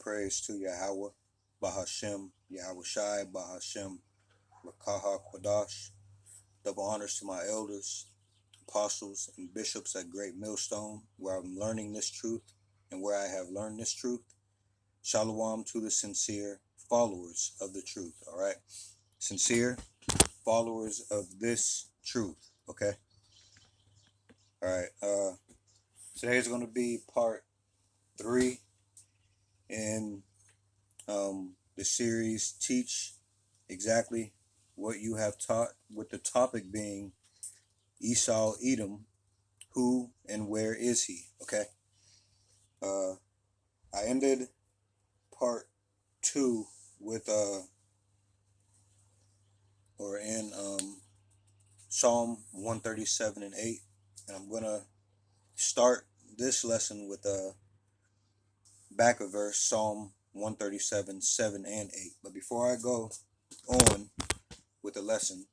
praise to Yahweh, Bahashem, Yahweh Shai, Bahashem, Rakaha Kwadash. Double honors to my elders, apostles, and bishops at Great Millstone, where I'm learning this truth and where I have learned this truth. Shalom to the sincere followers of the truth, all right? Sincere followers of this truth, okay? All right, today is going to be part 3 in the series Teach Exactly What You Have Taught, with the topic being Esau, Edom, who and where is he? Okay. I ended part 2 with or in Psalm 137 and 8, and I'm gonna start this lesson with back of verse Psalm 137, 7 and 8. But before I go on with the lesson,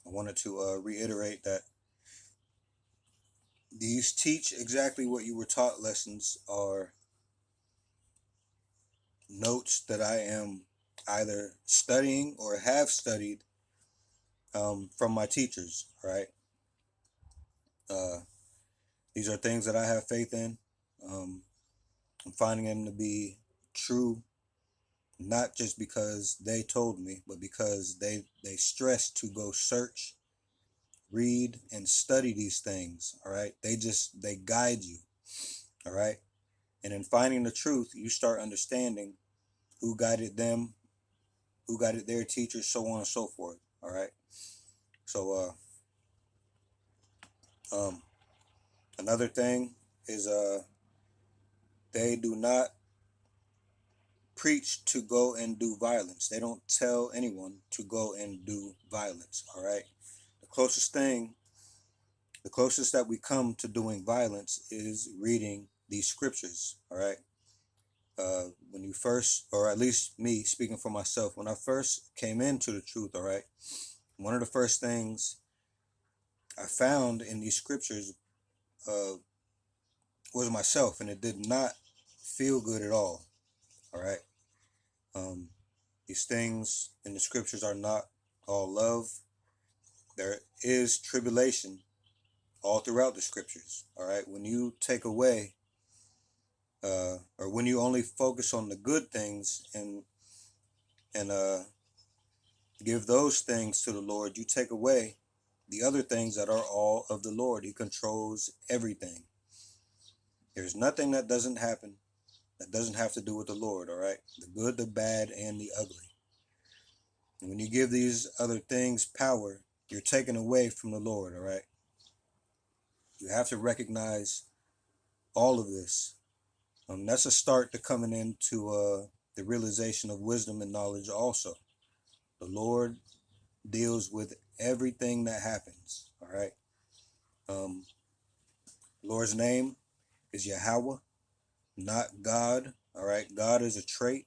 I wanted to reiterate that these teach exactly what you were taught lessons are notes that I am either studying or have studied from my teachers, right? These are things that I have faith in. I'm finding them to be true, not just because they told me, but because they stress to go search, read, and study these things, all right? They guide you, all right? And in finding the truth, you start understanding who guided them, who guided their teachers, so on and so forth, all right? So, another thing is they do not preach to go and do violence. They don't tell anyone to go and do violence, all right? The closest that we come to doing violence is reading these scriptures, all right? When you first, or at least me speaking for myself, when I first came into the truth, all right, one of the first things I found in these scriptures was myself, and it did not feel good at all, all right? These things in the scriptures are not all love. There is tribulation all throughout the scriptures, all right? When you take away, or when you only focus on the good things and give those things to the Lord, you take away the other things that are all of the Lord. He controls everything. There's nothing that doesn't happen that doesn't have to do with the Lord, all right? The good, the bad, and the ugly. And when you give these other things power, you're taken away from the Lord, all right? You have to recognize all of this. That's a start to coming into the realization of wisdom and knowledge also. The Lord deals with everything that happens, all right? Lord's name is Yahweh, not God, all right? God is a trait,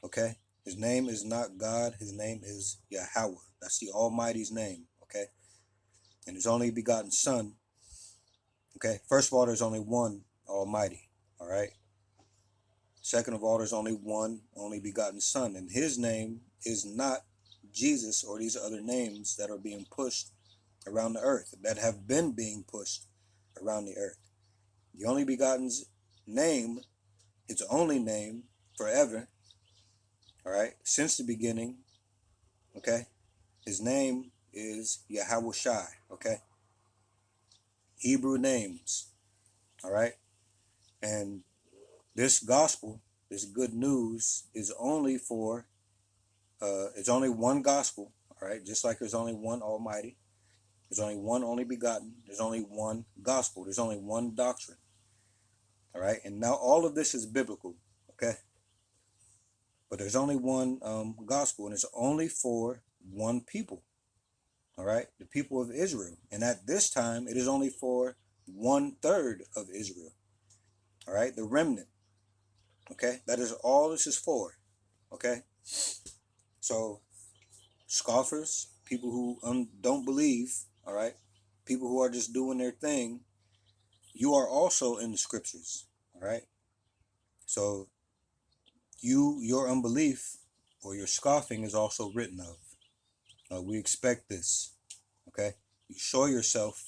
okay? His name is not God. His name is Yahweh. That's the Almighty's name, okay? And his only begotten Son, okay? First of all, there's only one Almighty, all right? Second of all, there's only one only begotten Son, and his name is not Jesus or these other names that are being pushed around the earth, that have been being pushed around the earth. The only begotten name, its only name forever, all right, since the beginning, okay? His name is Yahweh Shai, okay? Hebrew names, all right? And this gospel, this good news is only for, it's only one gospel, all right? Just like there's only one Almighty, there's only one only begotten, there's only one gospel, there's only one doctrine, all right? And now all of this is biblical, okay? But there's only one gospel, and it's only for one people, all right? The people of Israel. And at this time, it is only for 1/3 of Israel, all right? The remnant, okay? That is all this is for, okay? So scoffers, people who don't believe, all right? People who are just doing their thing, you are also in the scriptures, all right? So your unbelief or your scoffing is also written of. We expect this. Okay? You show yourself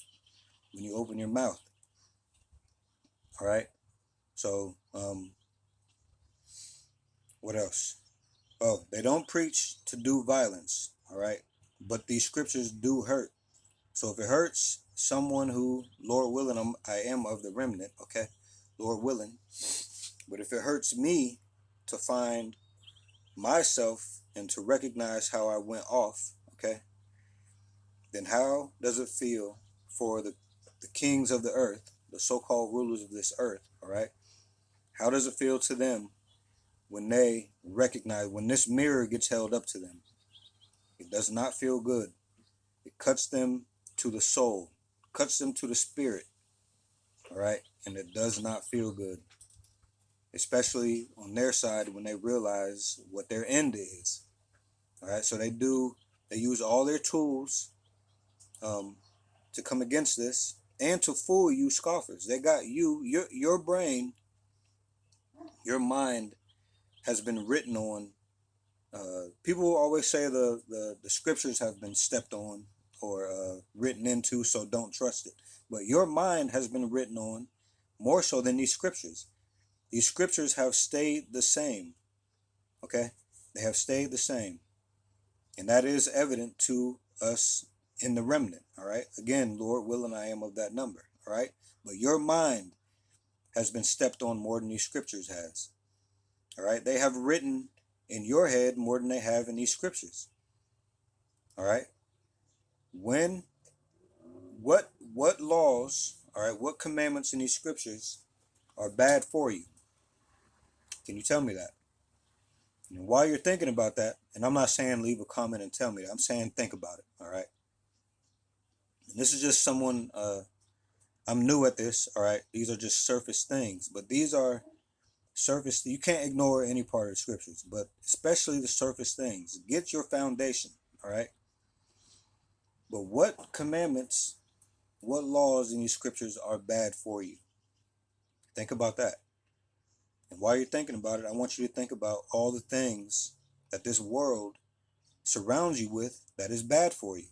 when you open your mouth. All right? So, what else? Oh, they don't preach to do violence. All right? But these scriptures do hurt. So if it hurts someone who, Lord willing, I am of the remnant, okay? Lord willing. But if it hurts me to find myself and to recognize how I went off, okay, then how does it feel for the kings of the earth, the so-called rulers of this earth, all right? How does it feel to them when they recognize, when this mirror gets held up to them? It does not feel good. It cuts them to the soul, cuts them to the spirit, all right? And it does not feel good, especially on their side when they realize what their end is, all right? So they use all their tools to come against this and to fool you scoffers. They got you, your brain, your mind has been written on. People always say the scriptures have been stepped on or written into, so don't trust it. But your mind has been written on more so than these scriptures. These scriptures have stayed the same, okay? They have stayed the same. And that is evident to us in the remnant, all right? Again, Lord willing, I am of that number, all right? But your mind has been stepped on more than these scriptures has, all right? They have written in your head more than they have in these scriptures, all right? What laws, all right, what commandments in these scriptures are bad for you? Can you tell me that? And while you're thinking about that, and I'm not saying leave a comment and tell me that, I'm saying think about it, all right? And this is just someone, I'm new at this, all right? These are just surface things, but these are surface. You can't ignore any part of the scriptures, but especially the surface things. Get your foundation, all right? But what commandments, what laws in these scriptures are bad for you? Think about that. And while you're thinking about it, I want you to think about all the things that this world surrounds you with that is bad for you.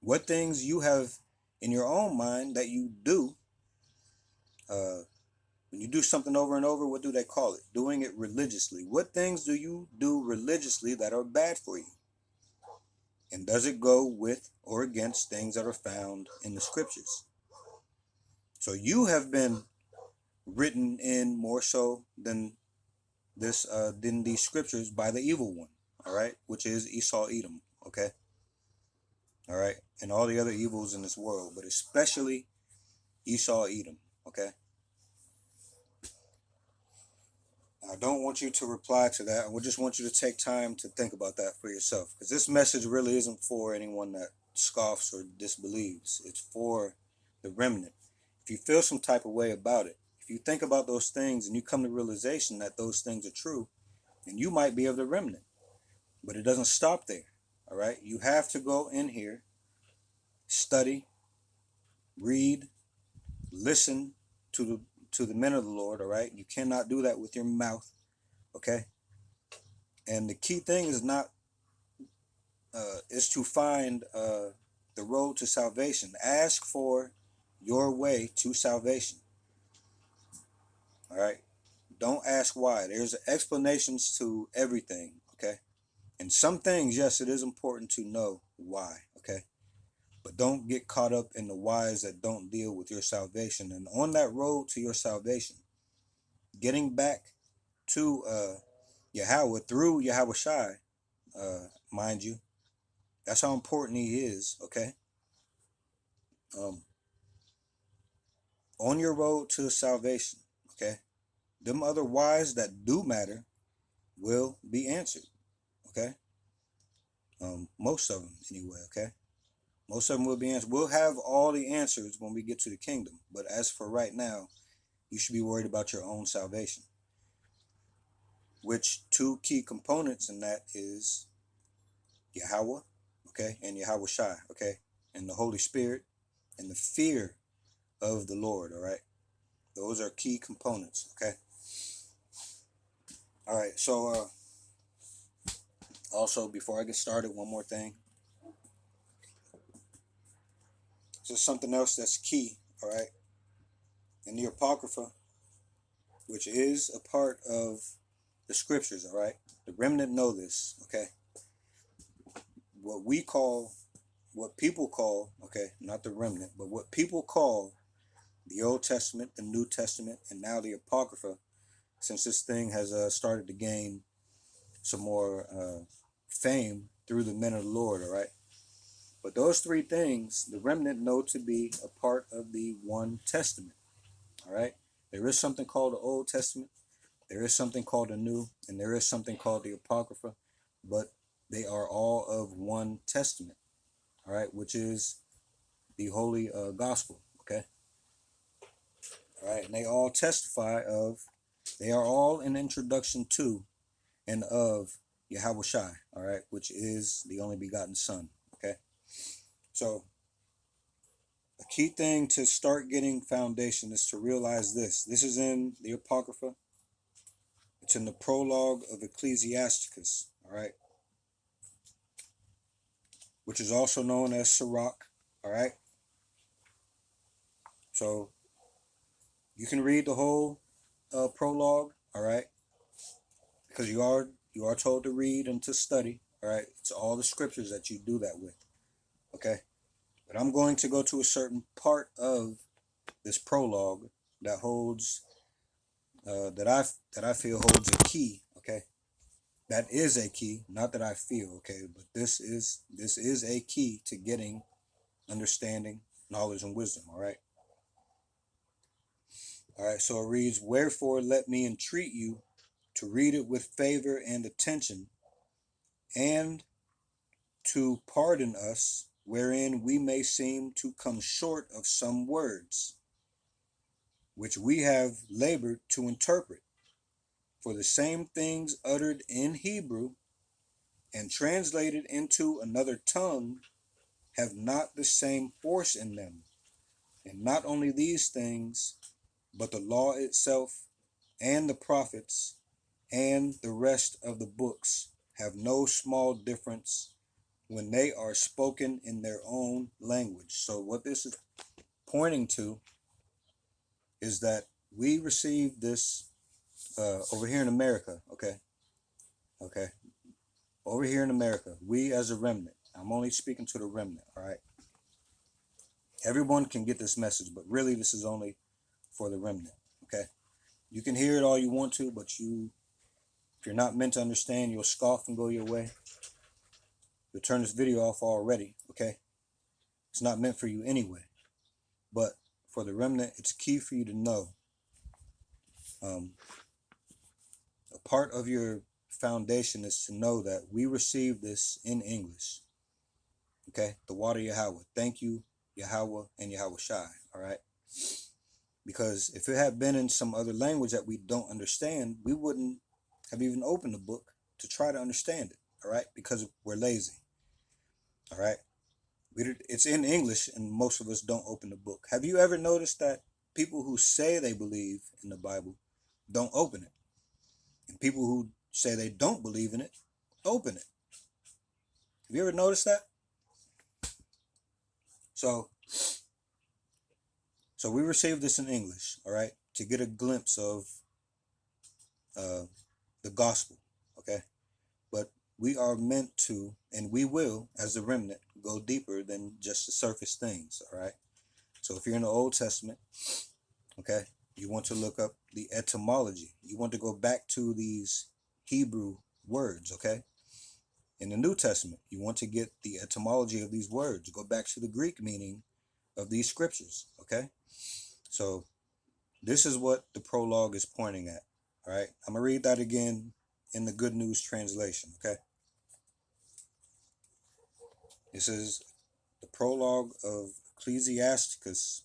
What things you have in your own mind that you do, when you do something over and over, what do they call it? Doing it religiously. What things do you do religiously that are bad for you? And does it go with or against things that are found in the scriptures? So you have been written in more so than than these scriptures by the evil one, all right, which is Esau, Edom, okay, all right, and all the other evils in this world, but especially Esau, Edom, okay. I don't want you to reply to that. I just want you to take time to think about that for yourself, because this message really isn't for anyone that scoffs or disbelieves. It's for the remnant. If you feel some type of way about it, if you think about those things and you come to realization that those things are true, and you might be of the remnant, but it doesn't stop there, all right? You have to go in here, study, read, listen to the men of the Lord, all right? You cannot do that with your mouth, okay? And the key thing is not is to find the road to salvation. Ask for your way to salvation, all right? Don't ask why. There's explanations to everything, okay? And some things, yes, it is important to know why, okay? But don't get caught up in the whys that don't deal with your salvation. And on that road to your salvation, getting back to Yahweh through Yahweh Shai, mind you, that's how important he is, okay? On your road to salvation, okay? Them other whys that do matter will be answered, okay? Most of them anyway, okay? Most of them will be answered. We'll have all the answers when we get to the kingdom. But as for right now, you should be worried about your own salvation. Which two key components in that is Yahweh, okay, and Yahweh Shai, okay, and the Holy Spirit and the fear of the Lord, all right? Those are key components, okay? All right, so Also, before I get started, one more thing. This is something else that's key, all right? In the Apocrypha, which is a part of the scriptures, all right? The remnant know this, okay? What we call, what people call, okay, not the remnant, but what people call the Old Testament, the New Testament, and now the Apocrypha, since this thing has started to gain some more fame through the men of the Lord, all right? But those three things, the remnant know to be a part of the one testament, all right? There is something called the Old Testament, there is something called the New, and there is something called the Apocrypha, but they are all of one testament, all right, which is the Holy Gospel, okay? All right, and they all testify of, they are all an introduction to and of Yahweh Shai, all right, which is the only begotten Son, okay? So a key thing to start getting foundation is to realize this. This is in the Apocrypha. It's in the prologue of Ecclesiasticus, all right, which is also known as Sirach, all right? So you can read the whole prologue, all right, because you are told to read and to study, all right? It's all the scriptures that you do that with, okay? But I'm going to go to a certain part of this prologue that holds that I feel holds a key, okay? That is a key, not that I feel, okay, but this is a key to getting understanding, knowledge, and wisdom, all right? All right, so it reads, "Wherefore let me entreat you to read it with favor and attention, and to pardon us, wherein we may seem to come short of some words, which we have labored to interpret. For the same things uttered in Hebrew and translated into another tongue have not the same force in them. And not only these things, but the law itself and the prophets and the rest of the books have no small difference when they are spoken in their own language." So what this is pointing to is that we received this over here in America, okay? Okay. Over here in America, we as a remnant, I'm only speaking to the remnant, all right? Everyone can get this message, but really this is only for the remnant, okay? You can hear it all you want to, but if you're not meant to understand, you'll scoff and go your way. You'll turn this video off already, okay? It's not meant for you anyway. But for the remnant, it's key for you to know. A part of your foundation is to know that we received this in English, okay? The water Yahweh. Thank you, Yahweh and Yahweh Shai, all right? Because if it had been in some other language that we don't understand, we wouldn't have even opened the book to try to understand it, all right? Because we're lazy, all right? It's in English, and most of us don't open the book. Have you ever noticed that people who say they believe in the Bible don't open it? And people who say they don't believe in it, open it. Have you ever noticed that? So we received this in English, all right, to get a glimpse of the gospel, okay? But we are meant to, and we will, as the remnant, go deeper than just the surface things, all right? So if you're in the Old Testament, okay, you want to look up the etymology. You want to go back to these Hebrew words, okay? In the New Testament, you want to get the etymology of these words. Go back to the Greek meaning of these scriptures, okay? So this is what the prologue is pointing at, all right? I'm going to read that again in the Good News translation, okay? This is the prologue of Ecclesiasticus,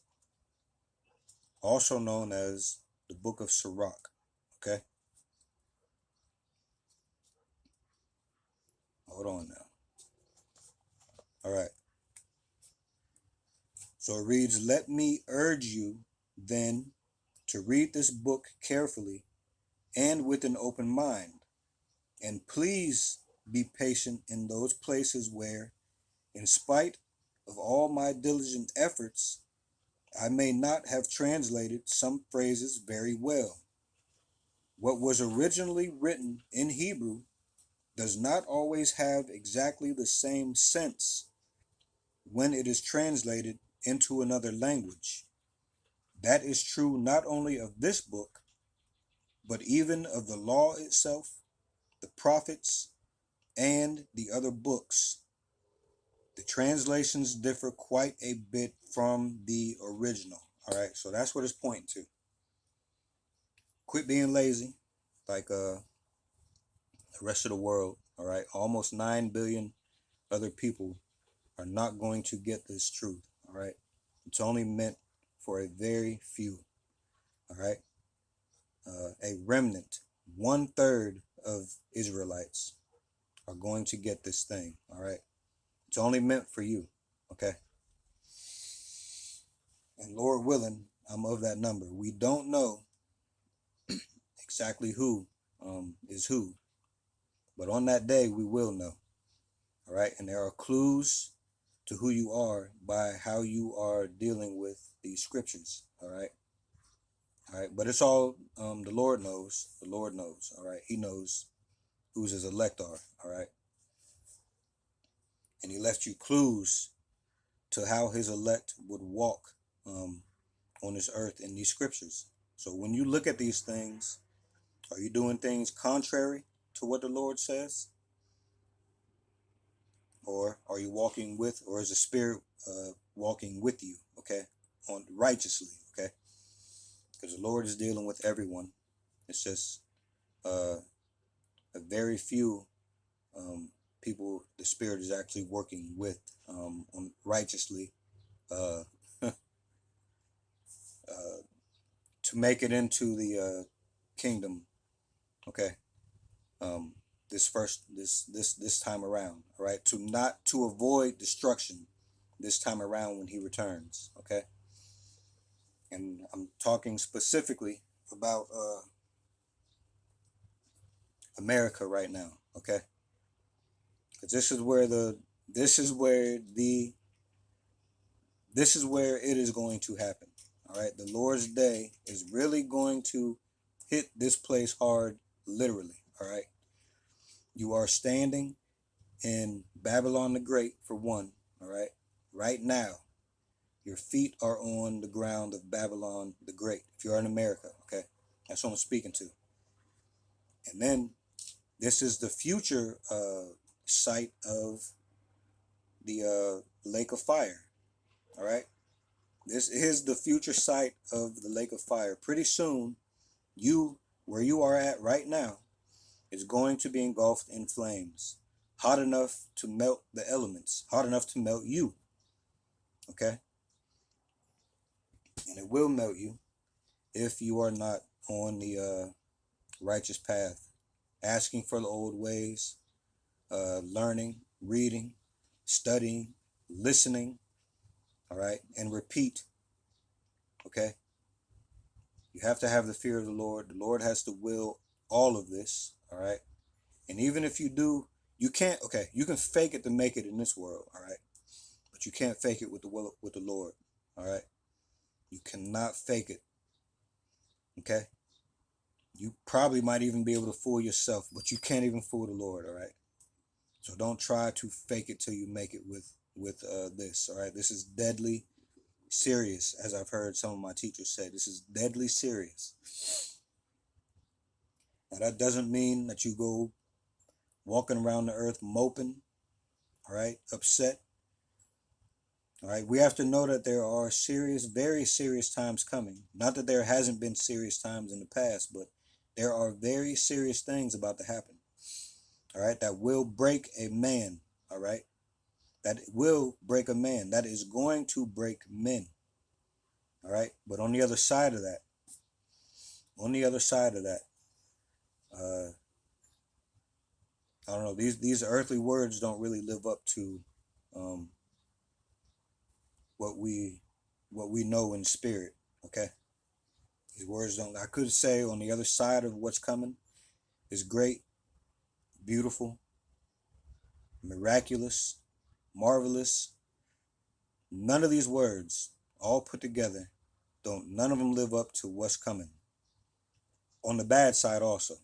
also known as the book of Sirach, okay? Hold on now. All right. So it reads, "Let me urge you then to read this book carefully and with an open mind, and please be patient in those places where, in spite of all my diligent efforts, I may not have translated some phrases very well. What was originally written in Hebrew does not always have exactly the same sense when it is translated into another language. That is true not only of this book, but even of the law itself, the prophets, and the other books. The translations differ quite a bit from the original. All right, so that's what it's pointing to. Quit being lazy, like the rest of the world. All right, almost 9 billion other people are not going to get this truth. All right, it's only meant for a very few. All right, a remnant, 1/3 of Israelites are going to get this thing. All right, it's only meant for you. Okay, and Lord willing, I'm of that number. We don't know exactly who is who, but on that day we will know. All right, and there are clues to who you are by how you are dealing with these scriptures. All right, but it's all the Lord knows. The Lord knows. All right, He knows who's His elect are. All right, and He left you clues to how His elect would walk on this earth in these scriptures. So when you look at these things, are you doing things contrary to what the Lord says? Or are you walking with, or is the Spirit walking with you, okay, on righteously, okay? Because the Lord is dealing with everyone. It's just a very few people the Spirit is actually working with on righteously uh, to make it into the kingdom, okay? Um, this time around, all right, to avoid destruction this time around when He returns, okay. And I'm talking specifically about America right now, okay, because this is where the this is where it is going to happen, all right. The Lord's day is really going to hit this place hard, literally, all right. You are standing in Babylon the Great, for one, all right, right now. Your feet are on the ground of Babylon the Great. If you're in America, okay, that's what I'm speaking to. And then this is the future site of the lake of fire. All right, this is the future site of the lake of fire. Pretty soon, where you are at right now is going to be engulfed in flames, hot enough to melt the elements, hot enough to melt you. Okay, and it will melt you if you are not on the righteous path, asking for the old ways, learning, reading, studying, listening, all right, and repeat, okay? You have to have the fear of the Lord. The Lord has to will all of this, all right? And even if you do, you can't, okay, you can fake it to make it in this world, all right? But you can't fake it with the will with the Lord, all right? You cannot fake it, okay? You probably might even be able to fool yourself, but you can't even fool the Lord, all right? So don't try to fake it till you make it with this, all right? This is deadly serious, as I've heard some of my teachers say. This is deadly serious. Now that doesn't mean that you go walking around the earth moping, all right, upset. All right, we have to know that there are serious, very serious times coming. Not that there hasn't been serious times in the past, but there are very serious things about to happen. All right, that will break a man. All right, that will break a man. That is going to break men. All right, but on the other side of that, on the other side of that, uh, I don't know. These earthly words don't really live up to um, what we know in spirit. Okay, these words don't. I could say on the other side of what's coming is great, beautiful, miraculous, marvelous. None of these words, all put together, none of them live up to what's coming. On the bad side also.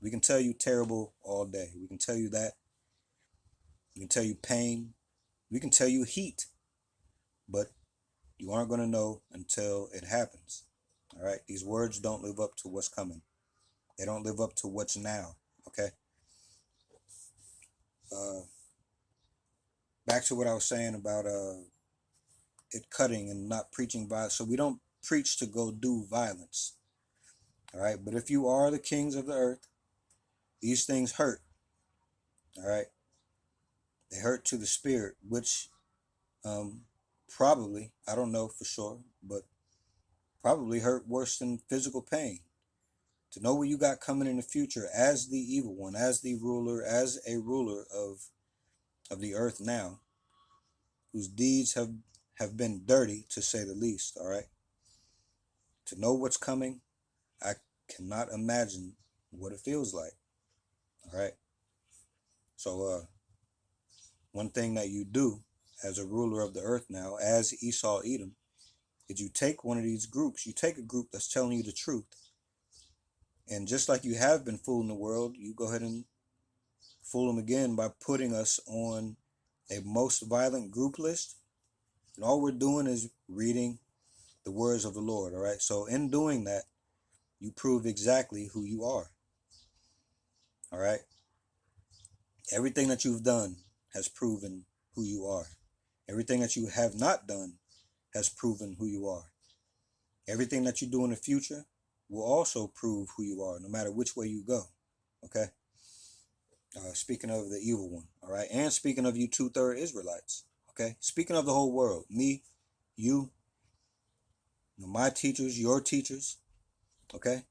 We can tell you terrible all day. We can tell you that. We can tell you pain. We can tell you heat. But you aren't going to know until it happens. All right? These words don't live up to what's coming. They don't live up to what's now. Okay? Back to what I was saying about it cutting and not preaching violence. So we don't preach to go do violence. All right? But if you are the kings of the earth, these things hurt. All right? They hurt to the spirit, which probably, I don't know for sure, but probably hurt worse than physical pain. To know what you got coming in the future as the evil one, as the ruler, as a ruler of the earth now, whose deeds have been dirty, to say the least, all right? To know what's coming, I cannot imagine what it feels like, all right? So one thing that you do as a ruler of the earth now, as Esau, Edom, is you take one of these groups, you take a group that's telling you the truth, and just like you have been fooling the world, you go ahead and fool them again by putting us on a most violent group list. And all we're doing is reading the words of the Lord, all right? So in doing that, you prove exactly who you are, all right? Everything that you've done has proven who you are. Everything that you have not done has proven who you are. Everything that you do in the future will also prove who you are, no matter which way you go, okay? Speaking of the evil one, all right? And speaking of you two-third Israelites, okay? Speaking of the whole world, me, you, my teachers, your teachers, okay?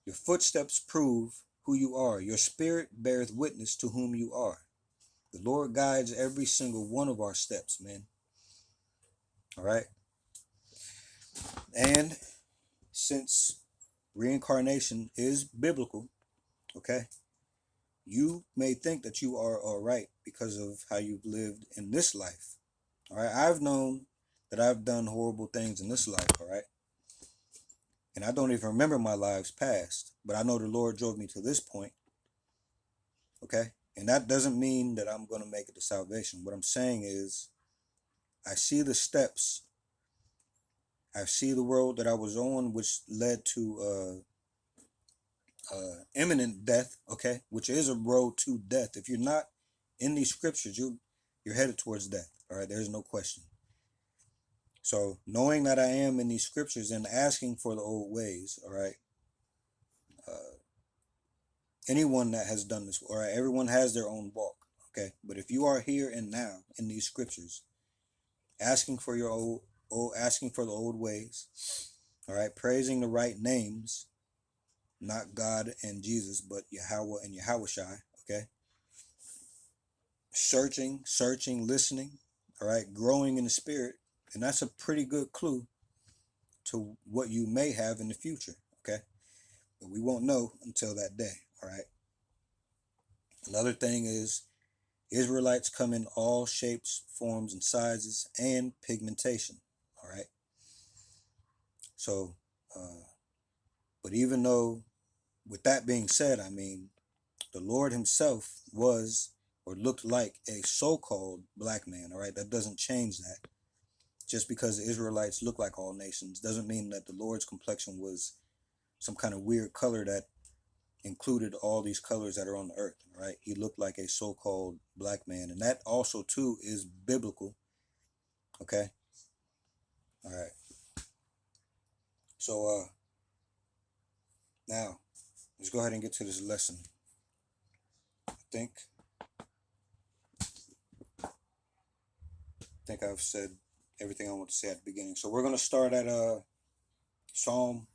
Your footsteps prove who you are. Your spirit beareth witness to whom you are. The Lord guides every single one of our steps, man. All right? And since reincarnation is biblical, okay, you may think that you are all right because of how you've lived in this life. All right? I've known that I've done horrible things in this life, all right? And I don't even remember my lives past, but I know the Lord drove me to this point, okay? And that doesn't mean that I'm going to make it to salvation. What I'm saying is I see the steps. I see the road that I was on, which led to imminent death, okay? Which is a road to death. If you're not in these scriptures, you're headed towards death, all right? There's no question. So knowing that I am in these scriptures and asking for the old ways, all right? Anyone that has done this, all right? Everyone has their own walk, okay? But if you are here and now in these scriptures, asking for your asking for the old ways, all right? Praising the right names, not God and Jesus, but Yahweh and Yahushai, okay? Searching, listening, all right? Growing in the spirit, and that's a pretty good clue to what you may have in the future, okay? But we won't know until that day, all right? Another thing is Israelites come in all shapes, forms, and sizes, and pigmentation, all right? So, but even though, with that being said, I mean, the Lord himself was or looked like a so-called black man, all right? That doesn't change that. Just because the Israelites look like all nations doesn't mean that the Lord's complexion was some kind of weird color that included all these colors that are on the earth, all right? He looked like a so-called black man, and that also, too, is biblical, okay? All right. So, now, let's go ahead and get to this lesson. I think I've said everything I want to say at the beginning. So we're going to start at Psalm.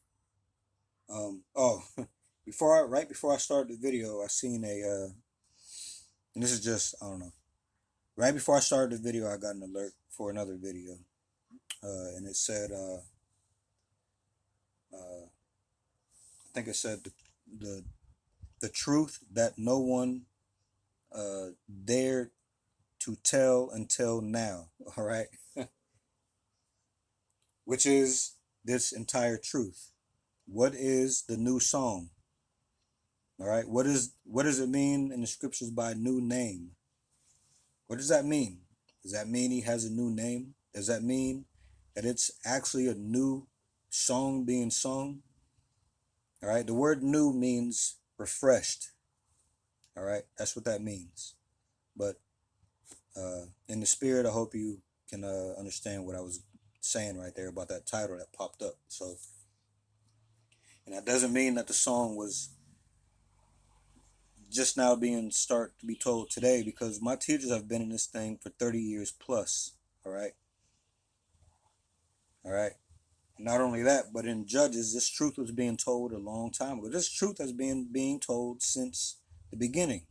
Right before I started the video, I seen and this is just, I don't know. Right before I started the video, I got an alert for another video, and it said, I think it said the truth that no one dared to tell until now. All right, which is this entire truth. What is the new song? All right, what does it mean in the scriptures by new name? What does that mean? Does that mean he has a new name? Does that mean that it's actually a new song being sung? All right, the word new means refreshed. All right, that's what that means. But in the spirit, I hope you can understand what I was saying right there about that title that popped up. So, and that doesn't mean that the song was just now being start to be told today, because my teachers have been in this thing for 30 years plus. All right. All right. Not only that, but in Judges, this truth was being told a long time ago. This truth has been being told since the beginning.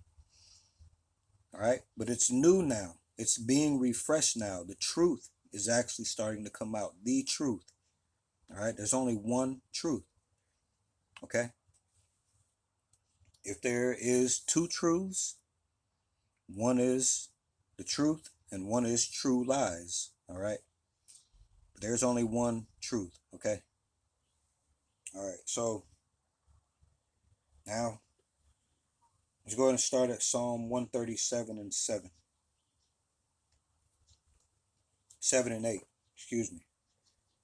All right. But it's new now. It's being refreshed now. The truth is actually starting to come out. The truth. All right. There's only one truth. Okay. If there is two truths, one is the truth and one is true lies. All right. But there's only one truth. Okay. All right. So now let's go ahead and start at Psalm 137 and 7. 7 and 8. Excuse me.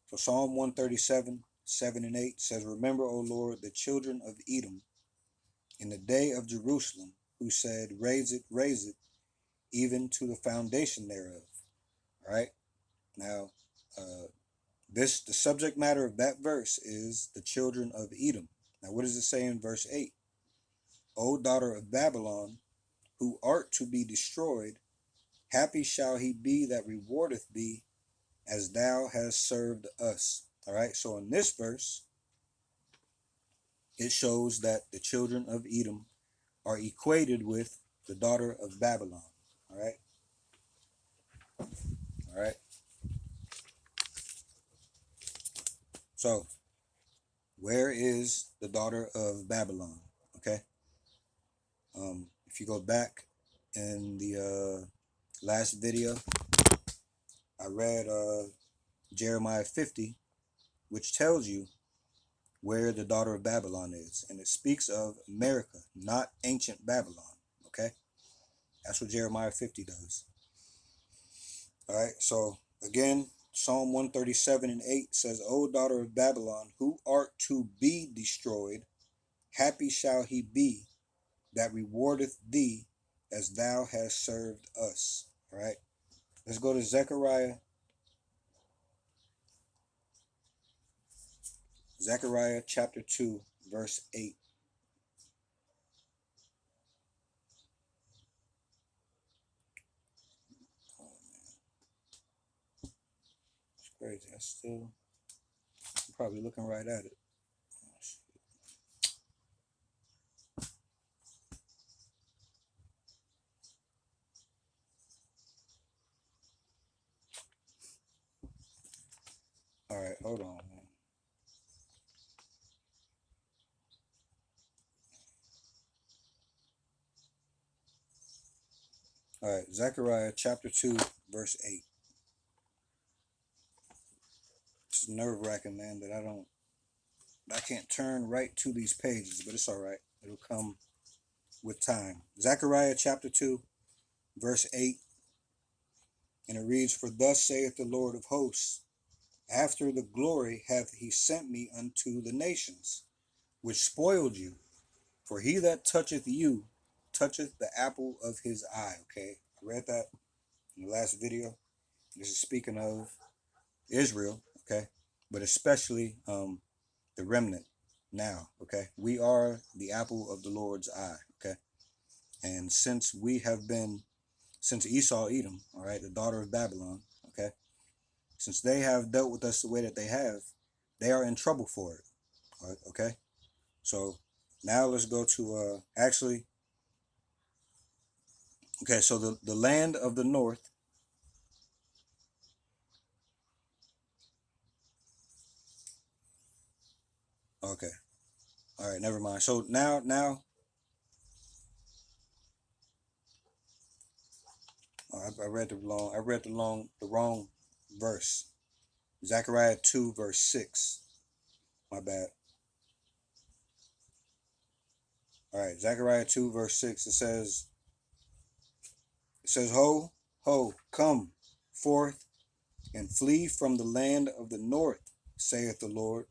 So Psalm 137, 7 and 8 says, Remember, O Lord, the children of Edom in the day of Jerusalem, who said, raise it, even to the foundation thereof. All right. Now, the subject matter of that verse is the children of Edom. Now, what does it say in verse 8? O daughter of Babylon, who art to be destroyed, happy shall he be that rewardeth thee, as thou hast served us. All right. So in this verse, it shows that the children of Edom are equated with the daughter of Babylon. All right. All right. So where is the daughter of Babylon? Okay. If you go back in the last video, I read Jeremiah 50, which tells you where the daughter of Babylon is. And it speaks of America, not ancient Babylon. Okay. That's what Jeremiah 50 does. All right. So again, Psalm 137 and 8 says, O daughter of Babylon, who art to be destroyed, happy shall he be that rewardeth thee, as thou hast served us. All right. Let's go to Zechariah. Zechariah chapter 2, verse 8. Oh, man. It's crazy. I'm probably looking right at it. All right, hold on, man. All right, Zechariah chapter 2, verse 8. It's nerve-wracking, man, that I can't turn right to these pages, but it's all right. It'll come with time. Zechariah chapter 2, verse 8. And it reads, For thus saith the Lord of hosts, after the glory hath he sent me unto the nations, which spoiled you. For he that toucheth you toucheth the apple of his eye. Okay, I read that in the last video. This is speaking of Israel, okay, but especially the remnant now, okay. We are the apple of the Lord's eye, okay. And since Esau, Edom, all right, the daughter of Babylon, okay, since they have dealt with us the way that they are in trouble for it, all right, okay. So now let's go to okay, so the land of the north. Okay. All right, never mind. So now I read the wrong verse. Zechariah 2 verse 6. My bad. All right, Zechariah 2 verse 6. It says, Ho, ho, come forth and flee from the land of the north, saith the Lord.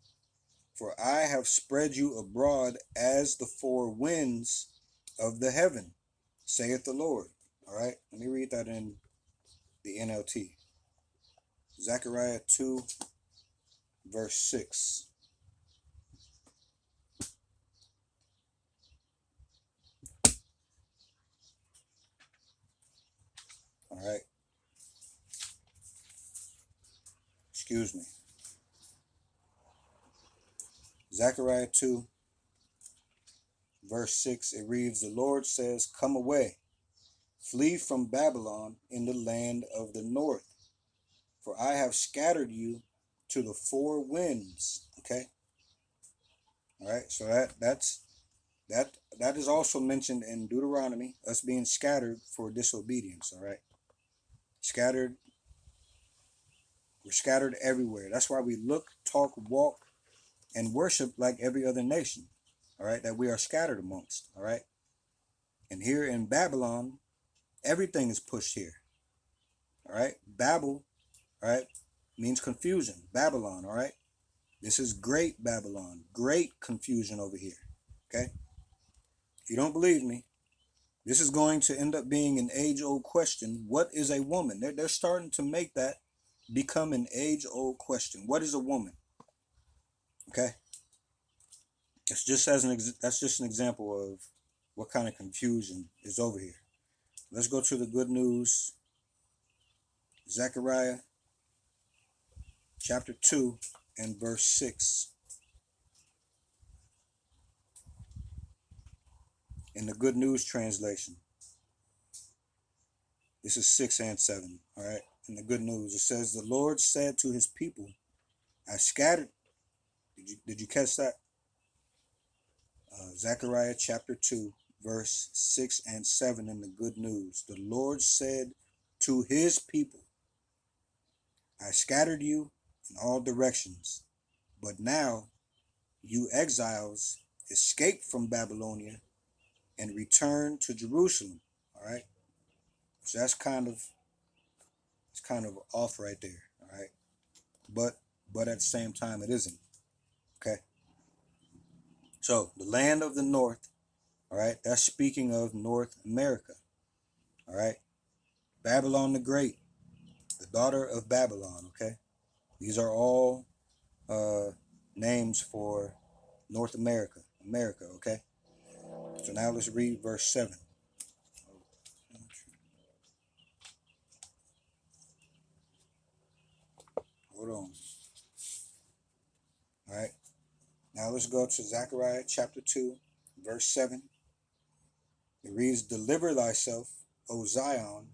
For I have spread you abroad as the four winds of the heaven, saith the Lord. All right, let me read that in the NLT. Zechariah 2 verse 6. All right, excuse me. Zechariah 2 verse 6, it reads, The Lord says, Come away, flee from Babylon in the land of the north, for I have scattered you to the four winds. Okay. All right. So that is also mentioned in Deuteronomy, us being scattered for disobedience. All right. Scattered. We're scattered everywhere. That's why we look, talk, walk, and worship like every other nation. All right. That we are scattered amongst. All right. And here in Babylon, everything is pushed here. All right. Babel, all right, means confusion. Babylon, all right. This is great Babylon. Great confusion over here. Okay. If you don't believe me, this is going to end up being an age-old question. What is a woman? They're starting to make that become an age-old question. What is a woman? Okay. That's just an example of what kind of confusion is over here. Let's go to the good news. Zechariah chapter 2 and verse 6. In the Good News translation. This is 6 and 7. All right. In the Good News, it says, The Lord said to his people, I scattered. Did you catch that? Zechariah chapter 2, verse 6 and 7 in the Good News. The Lord said to his people, I scattered you in all directions, but now you exiles escape from Babylonia and return to Jerusalem. All right. So it's kind of off right there. All right. But at the same time it isn't. Okay. So the land of the north, all right, that's speaking of North America. All right. Babylon the Great, the daughter of Babylon. Okay. These are all names for North America. America. Okay. So now let's read verse 7. Hold on. All right. Now let's go to Zechariah chapter 2, verse 7. It reads, Deliver thyself, O Zion,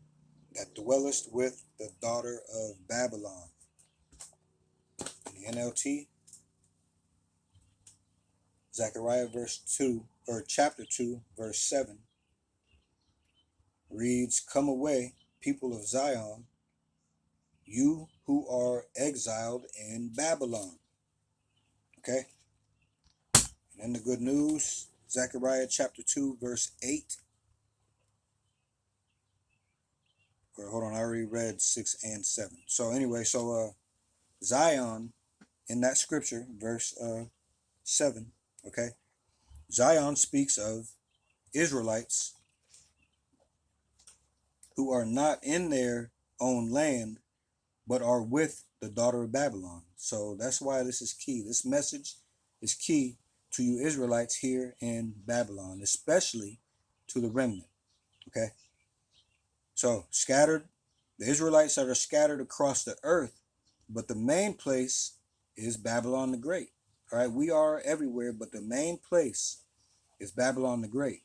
that dwellest with the daughter of Babylon. In the NLT, Zechariah chapter 2, verse 7 reads, Come away, people of Zion, you who are exiled in Babylon. Okay? And in the Good News, Zechariah chapter 2, verse 8. Or hold on, I already read 6 and 7. So anyway, Zion in that scripture, verse 7, okay? Zion speaks of Israelites who are not in their own land, but are with the daughter of Babylon. So that's why this is key. This message is key to you Israelites here in Babylon, especially to the remnant. Okay. So scattered, the Israelites that are scattered across the earth, but the main place is Babylon the Great. All right. We are everywhere, but the main place is Babylon the Great.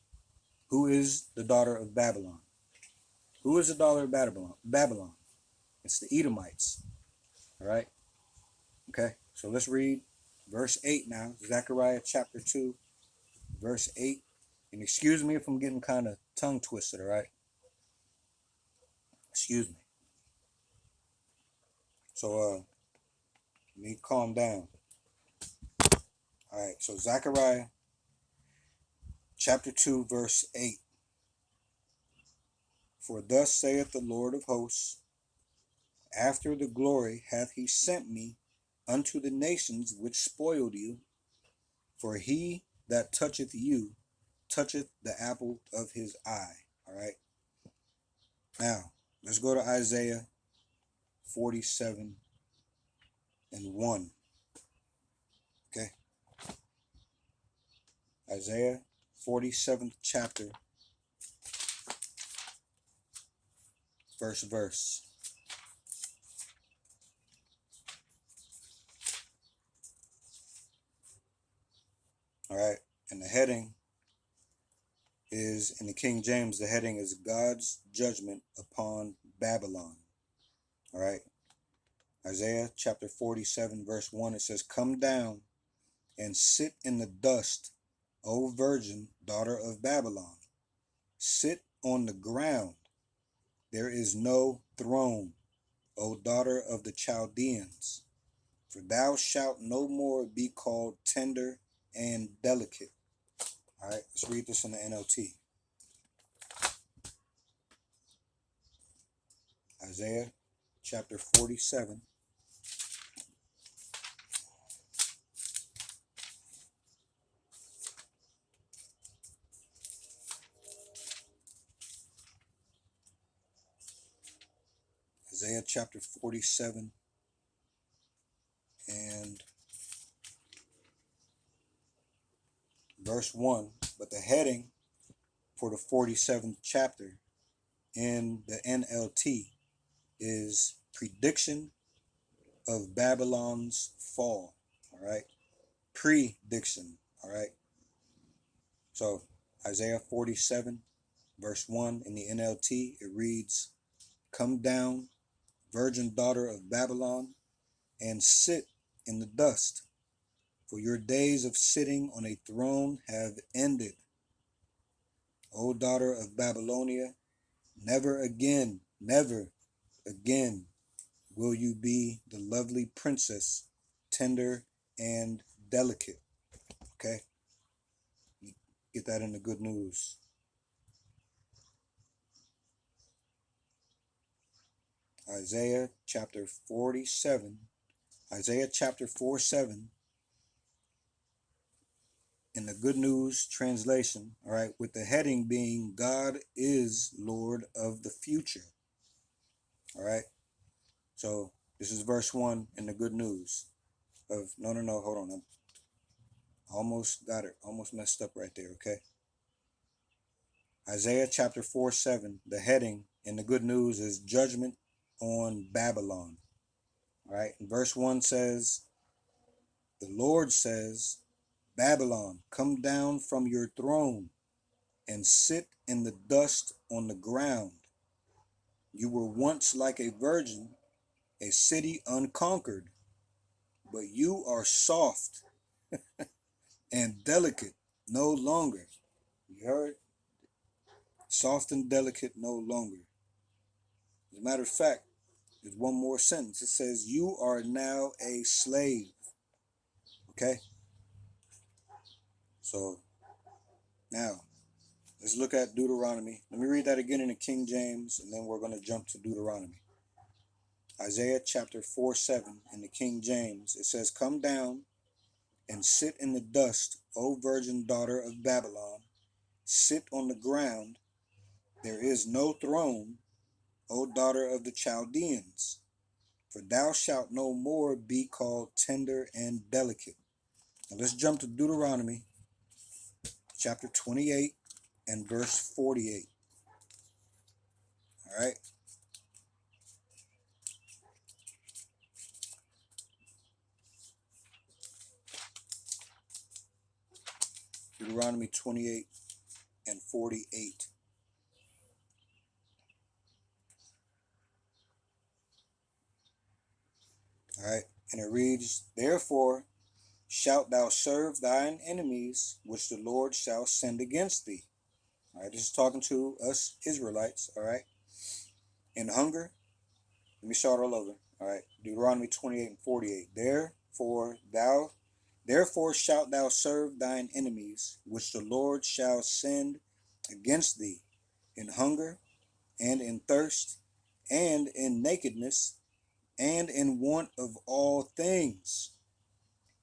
Who is the daughter of Babylon? Who is the daughter of Babylon? It's the Edomites. All right. Okay. So let's read verse 8 now. Zechariah chapter 2, verse 8. And excuse me if I'm getting kind of tongue twisted. All right. Excuse me. So let me calm down. All right, so Zechariah chapter 2, verse 8. For thus saith the Lord of hosts, after the glory hath he sent me unto the nations which spoiled you, for he that toucheth you toucheth the apple of his eye. All right. Now, let's go to Isaiah 47 and 1. Okay. Isaiah 47th chapter, first verse. All right. And the heading is, in the King James, the heading is God's judgment upon Babylon. All right. Isaiah chapter 47, verse 1, it says, Come down and sit in the dust, O virgin, daughter of Babylon. Sit on the ground. There is no throne, O daughter of the Chaldeans. For thou shalt no more be called tender and delicate. All right, let's read this in the NLT. Isaiah chapter 47. Isaiah chapter 47 and verse 1. But the heading for the 47th chapter in the NLT is Prediction of Babylon's Fall. All right. Prediction. All right. So Isaiah 47 verse 1 in the NLT, it reads, Come down, virgin daughter of Babylon, and sit in the dust, for your days of sitting on a throne have ended. O daughter of Babylonia, never again will you be the lovely princess, tender and delicate. Okay? Get that in the good news. Isaiah chapter 47, Isaiah chapter 47, in the Good News translation, all right, with the heading being God is Lord of the future. All right. So this is verse 1 in the Good News of, no, hold on. I almost got it. Almost messed up right there. Okay. Isaiah chapter 47, the heading in the Good News is Judgment on Babylon. All right. And verse 1 says, the Lord says, Babylon, come down from your throne and sit in the dust on the ground. You were once like a virgin, a city unconquered, but you are soft and delicate no longer. You heard? Soft and delicate no longer. As a matter of fact, there's one more sentence. It says, you are now a slave. Okay? So, now, let's look at Deuteronomy. Let me read that again in the King James, and then we're going to jump to Deuteronomy. Isaiah chapter 47 in the King James. It says, Come down and sit in the dust, O virgin daughter of Babylon. Sit on the ground. There is no throne, O daughter of the Chaldeans. For thou shalt no more be called tender and delicate. Now let's jump to Deuteronomy chapter 28 and verse 48. All right. Deuteronomy 28 and 48. All right. And it reads, Therefore shalt thou serve thine enemies, which the Lord shall send against thee. All right. This is talking to us Israelites. All right. in hunger. Let me start all over. All right. Deuteronomy 28 and 48. Therefore shalt thou serve thine enemies, which the Lord shall send against thee, in hunger, and in thirst, and in nakedness, and in want of all things.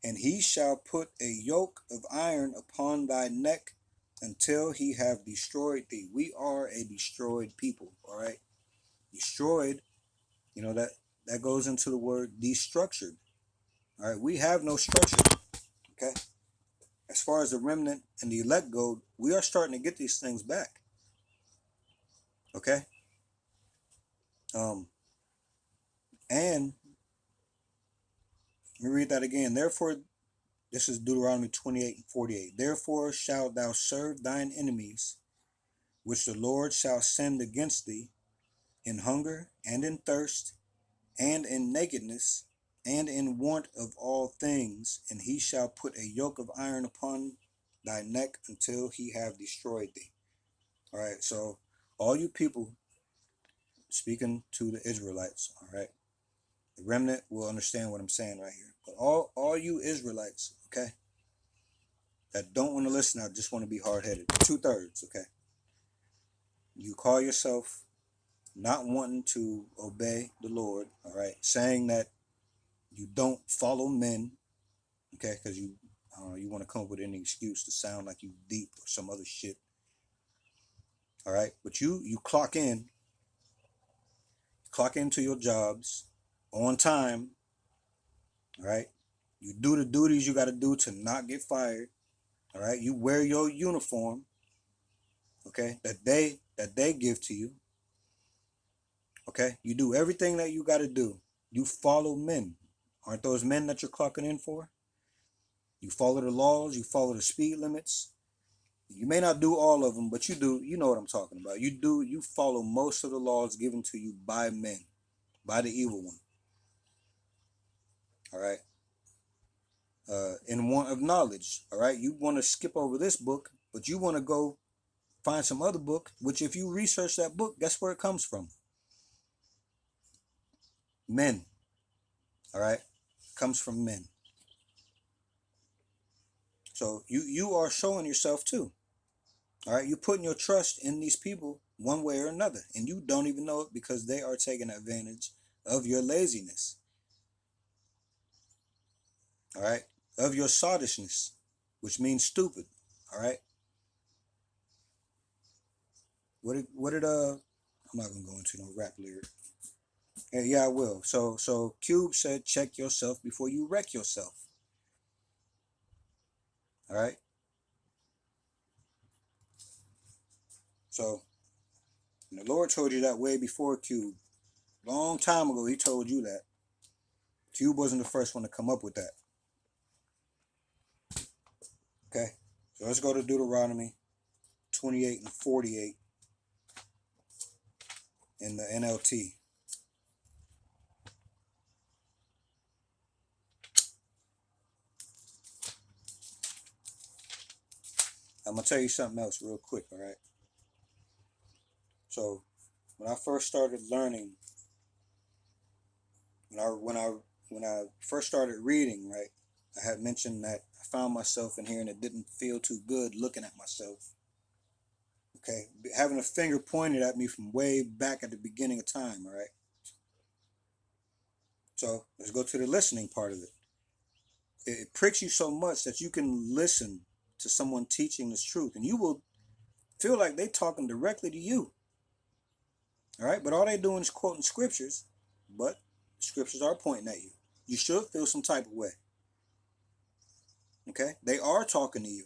And he shall put a yoke of iron upon thy neck until he have destroyed thee. We are a destroyed people, all right? Destroyed, that goes into the word destructured. All right, we have no structure. Okay. As far as the remnant and the elect go, we are starting to get these things back. Okay. And let me read that again. Therefore, this is Deuteronomy 28 and 48. Therefore shalt thou serve thine enemies, which the Lord shall send against thee, in hunger and in thirst, and in nakedness, and in want of all things, and he shall put a yoke of iron upon thy neck until he have destroyed thee. All right, so all you people, speaking to the Israelites, all right, the remnant will understand what I'm saying right here. But all you Israelites, okay, that don't want to listen, I just want to be hard-headed. 2/3, okay. You call yourself not wanting to obey the Lord, all right, saying that you don't follow men, okay, because you want to come up with any excuse to sound like you deep or some other shit, all right. But you clock into your jobs on time, all right. You do the duties you got to do to not get fired, all right. You wear your uniform, okay, that they give to you, okay. You do everything that you got to do. You follow men. Aren't those men that you're clocking in for? You follow the laws. You follow the speed limits. You may not do all of them, but you do. You know what I'm talking about. You follow most of the laws given to you by men, by the evil one. All right. In want of knowledge. All right. You want to skip over this book, but you want to go find some other book, which if you research that book, guess where it comes from? Men. All right. It comes from men. So you are showing yourself too. All right. You're putting your trust in these people one way or another, and you don't even know it because they are taking advantage of your laziness. All right, of your sottishness, which means stupid. All right. What did I'm not gonna go into no rap lyric. Yeah, I will. So Cube said, check yourself before you wreck yourself. All right. So the Lord told you that way before Cube. Long time ago, he told you that. Cube wasn't the first one to come up with that. Okay. So let's go to Deuteronomy 28 and 48 in the NLT. I'm gonna tell you something else real quick. All right. So when I first started learning, when I first started reading, right, I had mentioned that I found myself in here and it didn't feel too good looking at myself. Okay, having a finger pointed at me from way back at the beginning of time. All right. So let's go to the listening part of it. It pricks you so much that you can listen to someone teaching this truth, and you will feel like they're talking directly to you. All right, but all they're doing is quoting scriptures, but scriptures are pointing at you. You should feel some type of way. Okay, they are talking to you.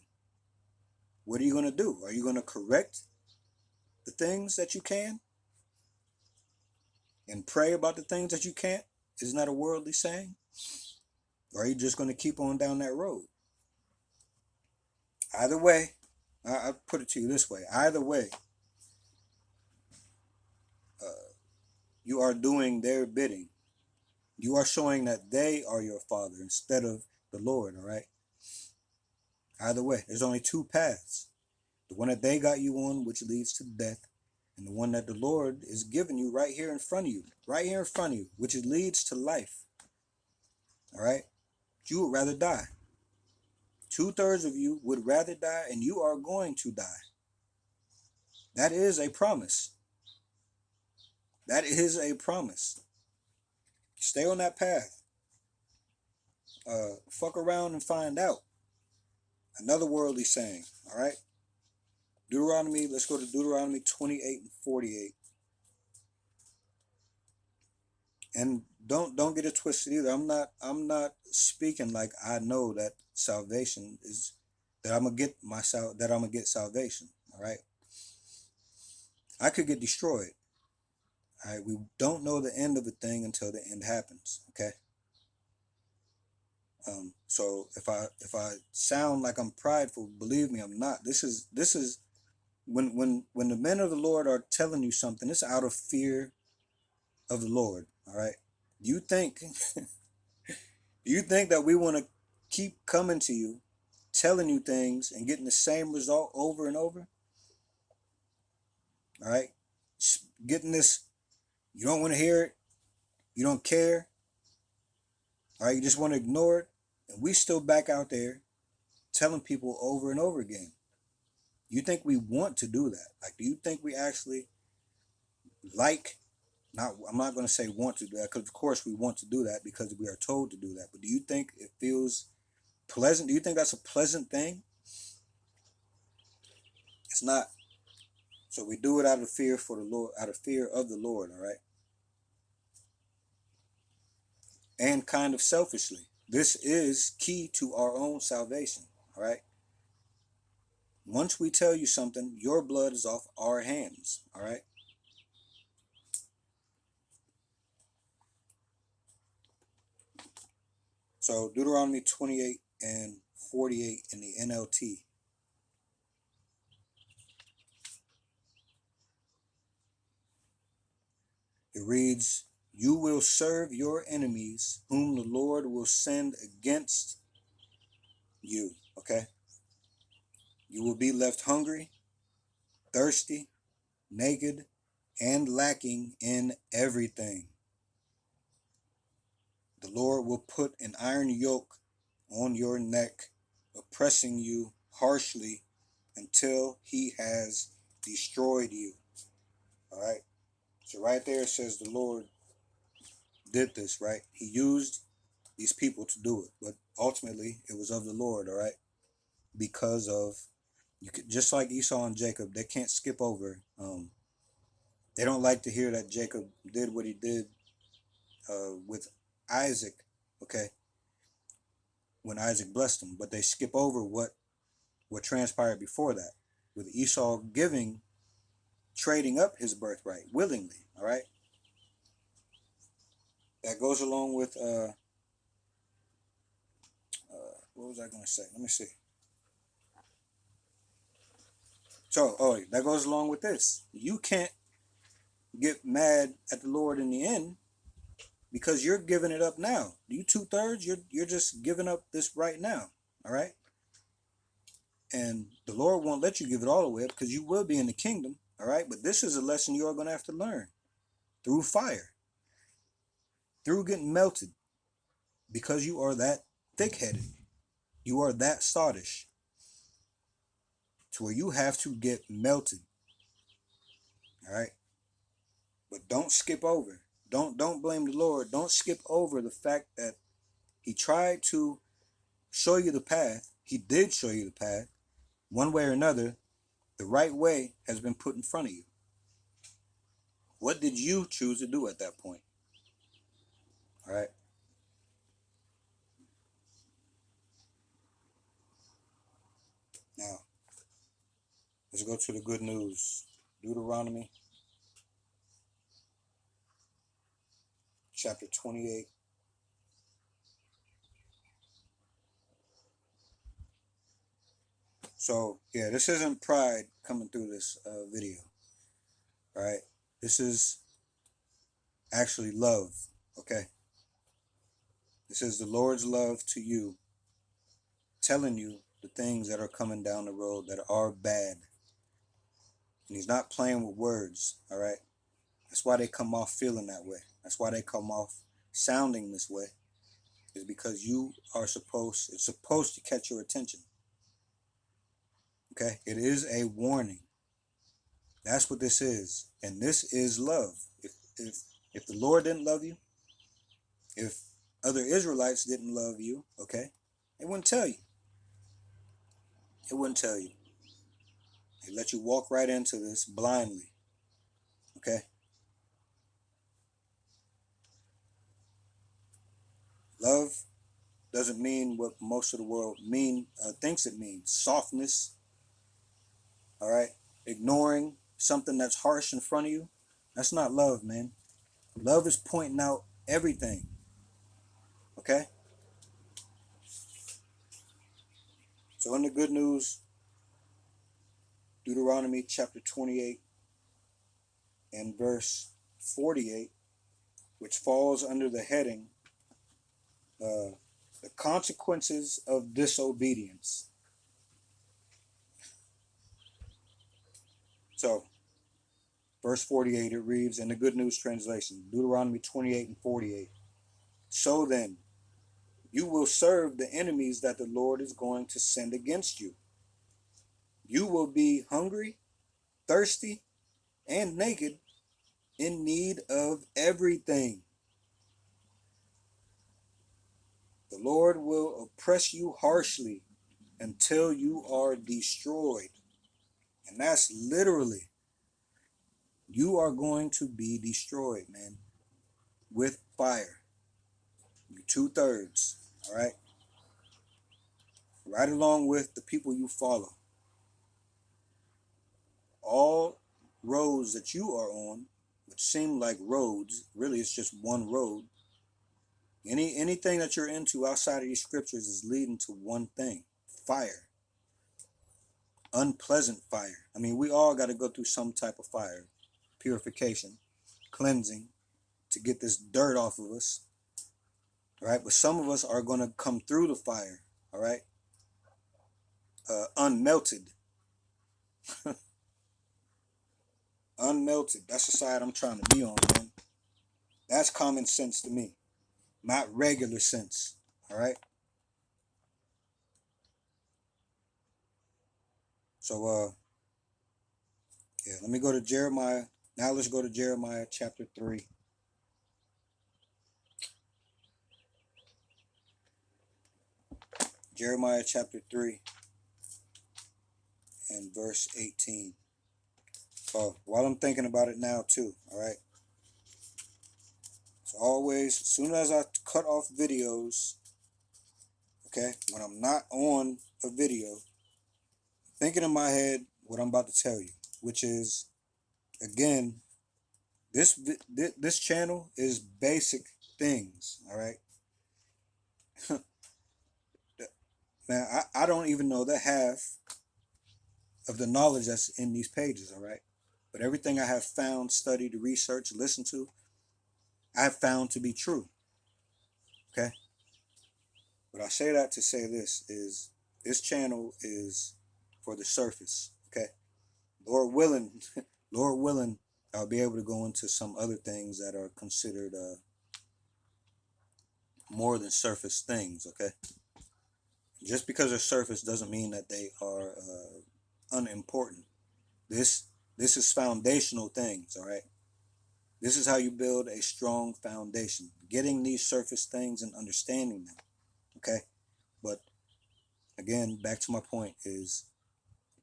What are you going to do? Are you going to correct the things that you can and pray about the things that you can't? Isn't that a worldly saying? Or are you just going to keep on down that road? Either way, I put it to you this way. Either way, you are doing their bidding. You are showing that they are your father instead of the Lord, all right? Either way, there's only two paths. The one that they got you on, which leads to death, and the one that the Lord is giving you right here in front of you, which leads to life. All right? You would rather die. 2/3 of you would rather die, and you are going to die. That is a promise. That is a promise. Stay on that path. Fuck around and find out. Another worldly saying. All right? Deuteronomy, let's go to Deuteronomy 28 and 48. And don't get it twisted either. I'm not speaking like I know that salvation is that I'm gonna get salvation. All right. I could get destroyed. All right. We don't know the end of a thing until the end happens. Okay. So if I sound like I'm prideful, believe me, I'm not. This is when the men of the Lord are telling you something, it's out of fear of the Lord. All right. Do you think that we want to keep coming to you, telling you things and getting the same result over and over? All right. Getting this, you don't want to hear it. You don't care. All right. You just want to ignore it. And we still back out there telling people over and over again. You think we want to do that? Like, do you think we actually I'm not going to say want to do that, because of course we want to do that because we are told to do that. But do you think it feels pleasant? Do you think that's a pleasant thing? It's not. So we do it out of fear for the Lord, out of fear of the Lord, all right? And kind of selfishly. This is key to our own salvation, all right? Once we tell you something, your blood is off our hands, all right? So Deuteronomy 28 and 48 in the NLT. It reads, "You will serve your enemies whom the Lord will send against you." Okay? You will be left hungry, thirsty, naked, and lacking in everything. The Lord will put an iron yoke on your neck, oppressing you harshly until he has destroyed you. All right? So right there it says the Lord did this, right? He used these people to do it, but ultimately it was of the Lord, all right? Because of just like Esau and Jacob, they can't skip over. They don't like to hear that Jacob did what he did with Isaac, okay, when Isaac blessed him, but they skip over what transpired before that, with Esau trading up his birthright willingly, all right? That goes along with, what was I going to say? Let me see. So, that goes along with this. You can't get mad at the Lord in the end because you're giving it up now. You 2/3, you're just giving up this right now, all right? And the Lord won't let you give it all away because you will be in the kingdom, all right? But this is a lesson you are going to have to learn through fire, through getting melted, because you are that thick-headed. You are that sottish to where you have to get melted, all right? But don't skip over. Don't blame the Lord. Don't skip over the fact that he tried to show you the path. He did show you the path. One way or another, the right way has been put in front of you. What did you choose to do at that point? All right. Now, let's go to the good news. Deuteronomy chapter 28. So, yeah, this isn't pride coming through this video. All right. This is actually love. Okay. This is the Lord's love to you, telling you the things that are coming down the road that are bad. And he's not playing with words, all right? That's why they come off feeling that way. That's why they come off sounding this way. Is because it's supposed to catch your attention. Okay? It is a warning. That's what this is. And this is love. If the Lord didn't love you, if other Israelites didn't love you, okay, they wouldn't tell you. It wouldn't tell you. They let you walk right into this blindly. Okay? Love doesn't mean what most of the world thinks it means. Softness, all right? Ignoring something that's harsh in front of you. That's not love, man. Love is pointing out everything. Okay? So in the good news, Deuteronomy chapter 28 and verse 48, which falls under the heading, the consequences of disobedience. So, verse 48, it reads in the Good News Translation, Deuteronomy 28 and 48. So then, you will serve the enemies that the Lord is going to send against you. You will be hungry, thirsty, and naked, in need of everything. The Lord will oppress you harshly until you are destroyed. And that's literally, you are going to be destroyed, man, with fire. You 2/3, all right? Right along with the people you follow. All roads that you are on, which seem like roads, really it's just one road. Anything that you're into outside of these scriptures is leading to one thing: fire. Unpleasant fire. I mean, we all got to go through some type of fire, purification, cleansing, to get this dirt off of us. All right, but some of us are going to come through the fire. All right, unmelted. Unmelted. That's the side I'm trying to be on, man. That's common sense to me, not regular sense. All right. So, yeah, let me go to Jeremiah. Now let's go to Jeremiah chapter 3. Jeremiah chapter 3 and verse 18. Oh, while I'm thinking about it now too, all right? So always, as soon as I cut off videos, okay, when I'm not on a video, thinking in my head what I'm about to tell you, which is, again, this channel is basic things, all right? Man, I don't even know the half of the knowledge that's in these pages, all right? But everything I have found, studied, researched, listened to, I have found to be true, okay? But I say that to say this channel is for the surface, okay? Lord willing, Lord willing, I'll be able to go into some other things that are considered more than surface things, okay? Just because they're surface doesn't mean that they are unimportant. This is foundational things, all right? This is how you build a strong foundation. Getting these surface things and understanding them, okay? But again, back to my point is,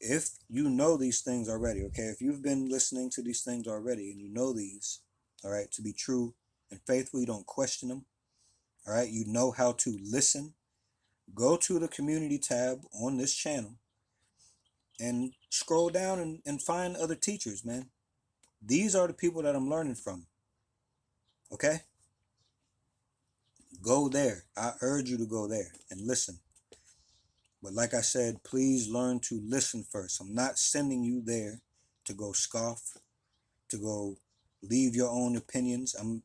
if you know these things already, okay, if you've been listening to these things already and you know these, all right, to be true and faithful, you don't question them, all right, you know how to listen, go to the community tab on this channel and scroll down and find other teachers, man. These are the people that I'm learning from, okay? Go there. I urge you to go there and listen. But like I said, please learn to listen first. I'm not sending you there to go scoff, to go leave your own opinions. And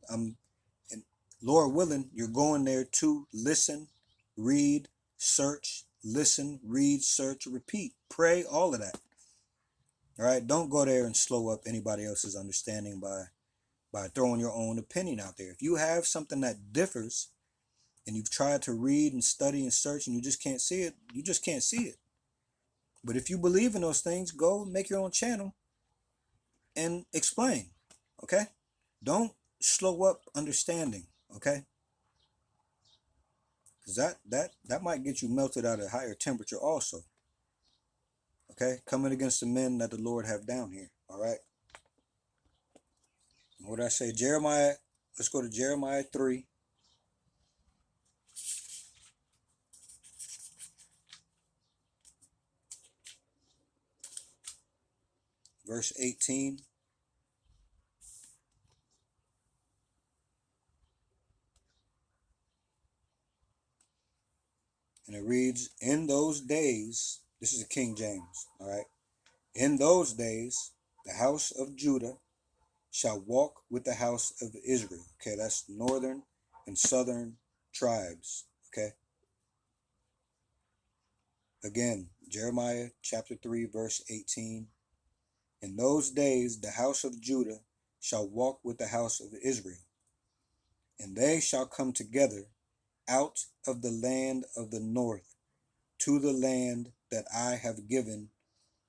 Lord willing, you're going there to listen, read, search, listen, read, search, repeat, pray, all of that. All right, don't go there and slow up anybody else's understanding by throwing your own opinion out there. If you have something that differs and you've tried to read and study and search and you just can't see it, you just can't see it. But if you believe in those things, go make your own channel and explain. Okay? Don't slow up understanding. Okay? Because that might get you melted at a higher temperature also. Okay? Coming against the men that the Lord have down here. All right? What did I say? Jeremiah. Let's go to Jeremiah 3. Verse 18. And it reads, in those days, this is the King James, all right? In those days, the house of Judah shall walk with the house of Israel. Okay, that's northern and southern tribes. Okay. Again, Jeremiah chapter 3, verse 18. In those days, the house of Judah shall walk with the house of Israel, and they shall come together out of the land of the north to the land that I have given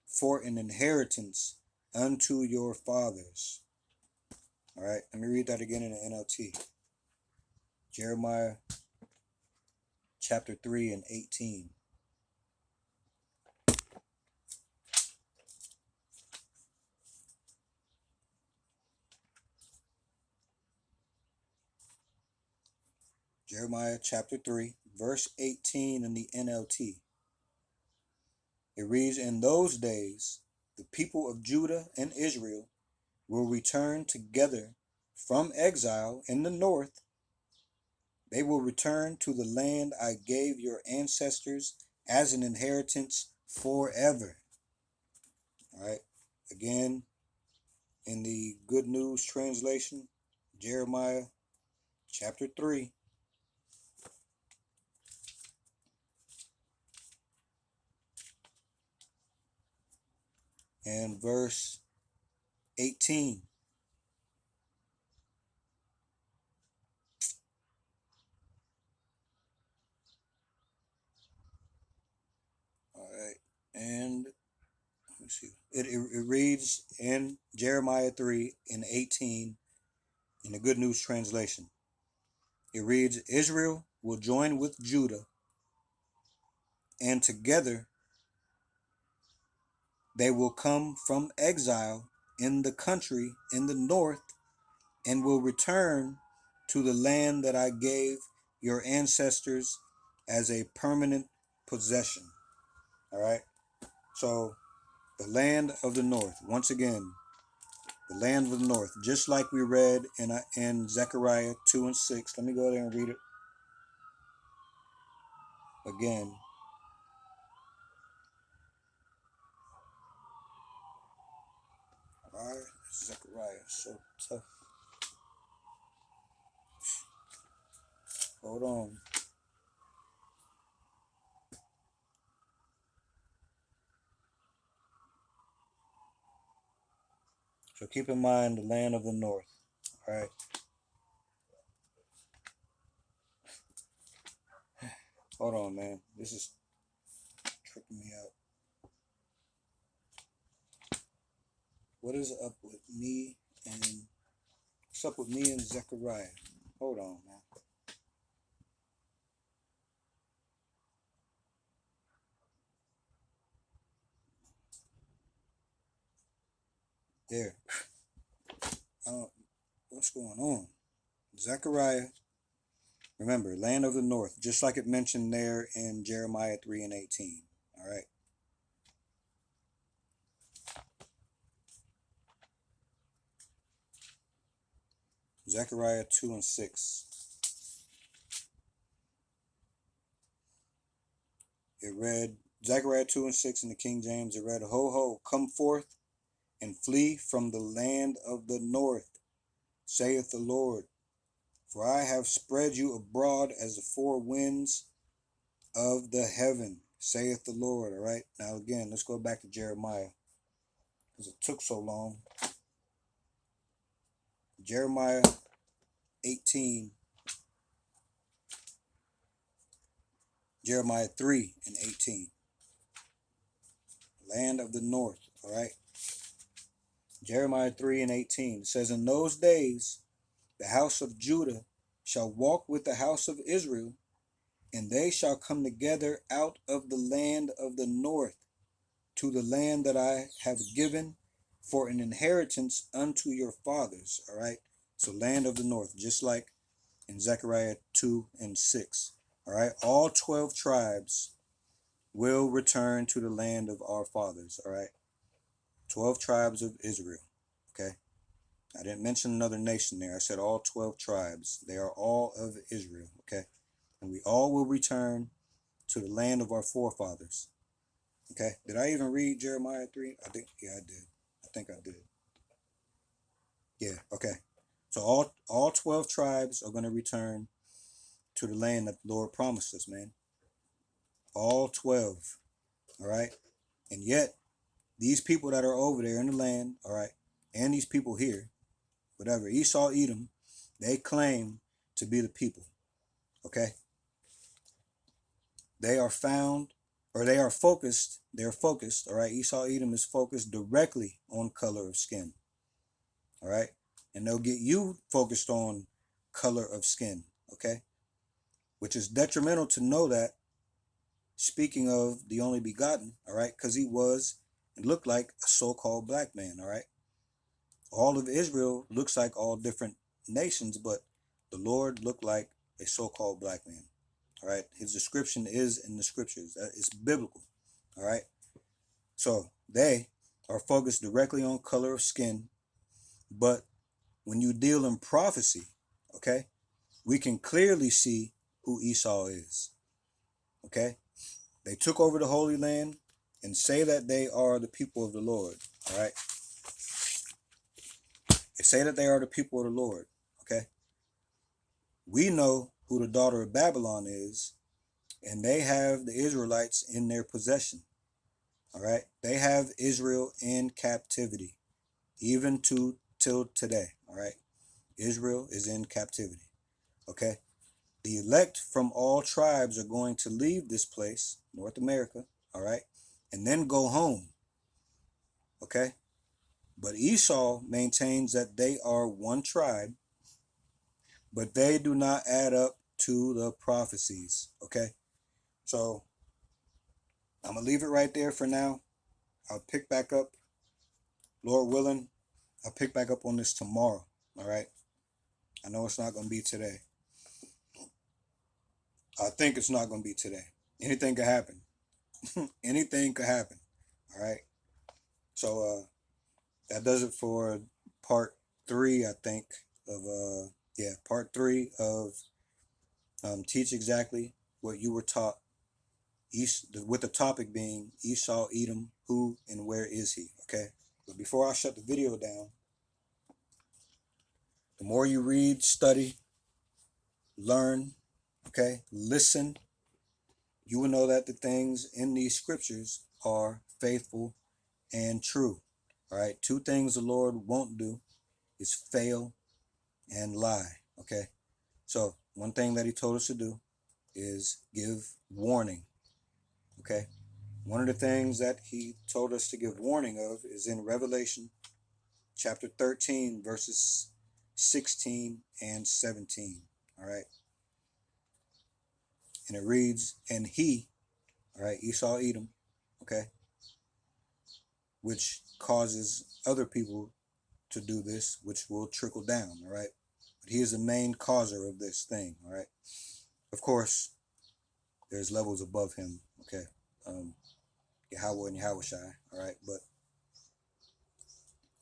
for an inheritance unto your fathers. All right, let me read that again in the NLT. Jeremiah chapter 3 and 18. Jeremiah chapter 3, verse 18 in the NLT. It reads, in those days, the people of Judah and Israel will return together from exile in the north. They will return to the land I gave your ancestors as an inheritance forever. All right. Again, in the Good News translation, Jeremiah chapter 3. And verse 18. All right. And let me see. It reads in Jeremiah 3 and 18 in the Good News translation. It reads, Israel will join with Judah, and together they will come from exile in the country in the north and will return to the land that I gave your ancestors as a permanent possession. All right. So the land of the north, once again, the land of the north, just like we read in Zechariah 2 and 6. Let me go there and read it again. All right, Zechariah, so tough. Hold on. So keep in mind the land of the north. All right. Hold on, man. This is tripping me out. What is up with me and what's up with me and Zechariah? Hold on, man. There. What's going on? Zechariah. Remember, land of the north, just like it mentioned there in Jeremiah 3 and 18. All right. Zechariah 2 and 6. It read, Zechariah 2 and 6 in the King James, it read, Ho, ho, come forth and flee from the land of the north, saith the Lord. For I have spread you abroad as the four winds of the heaven, saith the Lord. All right. Now again, let's go back to Jeremiah. because it took so long. Jeremiah 18, Jeremiah 3 and 18. Land of the north, all right? Jeremiah 3 and 18 says, in those days, the house of Judah shall walk with the house of Israel, and they shall come together out of the land of the north to the land that I have given for an inheritance unto your fathers. All right. So land of the north, just like in Zechariah 2 and 6. All right. All 12 tribes will return to the land of our fathers. All right. 12 tribes of Israel. Okay. I didn't mention another nation there. I said all 12 tribes. They are all of Israel. Okay. And we all will return to the land of our forefathers. Okay. Did I even read Jeremiah 3? I think, yeah, I did. I think I did. Yeah. Okay. So all 12 tribes are going to return to the land that the Lord promised us, man. All 12. All right. And yet, these people that are over there in the land, all right, and these people here, whatever, Esau, Edom, they claim to be the people. Okay. They are found, or they are focused. They're focused. All right. Esau, Edom is focused directly on color of skin. All right. And they'll get you focused on color of skin. Okay. Which is detrimental to know that, speaking of the only begotten, all right, because he was and looked like a so-called black man, all right. All of Israel looks like all different nations, but the Lord looked like a so-called black man, all right. His description is in the scriptures. It's biblical, all right. So they are focused directly on color of skin, but when you deal in prophecy, okay, we can clearly see who Esau is, okay. They took over the Holy Land and say that they are the people of the Lord, all right? They say that they are the people of the Lord, okay? We know who the daughter of Babylon is, and they have the Israelites in their possession, all right? They have Israel in captivity, even till today, all right? Israel is in captivity, okay? The elect from all tribes are going to leave this place, North America, all right, and then go home, okay? But Esau maintains that they are one tribe, but they do not add up to the prophecies, okay? So I'm going to leave it right there for now. I'll pick back up, Lord willing, I'll pick back up on this tomorrow, all right? I know it's not going to be today. I think it's not going to be today. Anything could happen. Anything could happen. All right. So that does it for part 3, I think, of part 3 of teach exactly what you were taught. With the topic being Esau, Edom, who and where is he? Okay. But before I shut the video down, the more you read, study, learn, okay, listen, you will know that the things in these scriptures are faithful and true. All right. 2 things the Lord won't do is fail and lie. Okay. So one thing that he told us to do is give warning. Okay. One of the things that he told us to give warning of is in Revelation chapter 13, verses 16 and 17. All right. And it reads, and he, all right, Esau, Edom, okay, which causes other people to do this, which will trickle down, all right? But he is the main causer of this thing, all right? Of course, there's levels above him, okay? Yahweh and Yahushai, all right? But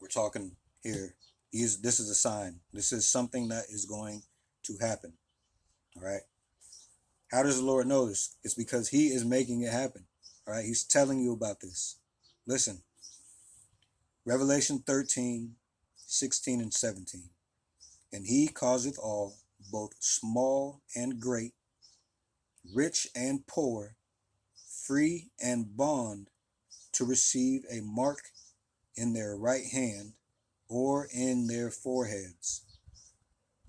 we're talking here. This is a sign. This is something that is going to happen, all right? How does the Lord know this? It's because he is making it happen, all right? He's telling you about this. Listen, Revelation 13, 16 and 17. And he causeth all, both small and great, rich and poor, free and bond, to receive a mark in their right hand or in their foreheads,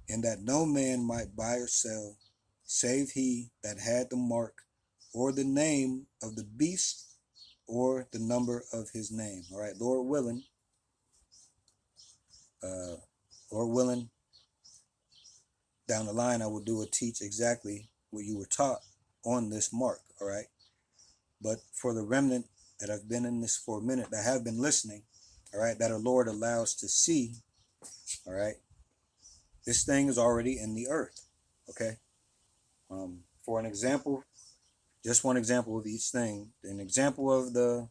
and that no man might buy or sell, save he that had the mark or the name of the beast or the number of his name. All right, uh, Lord willing, down the line I will do a teach exactly what you were taught on this mark. All right, but for the remnant that have been in this for a minute, that have been listening, all right, that our Lord allows to see, all right, this thing is already in the earth. Okay, for an example, just one example of each thing. An example of the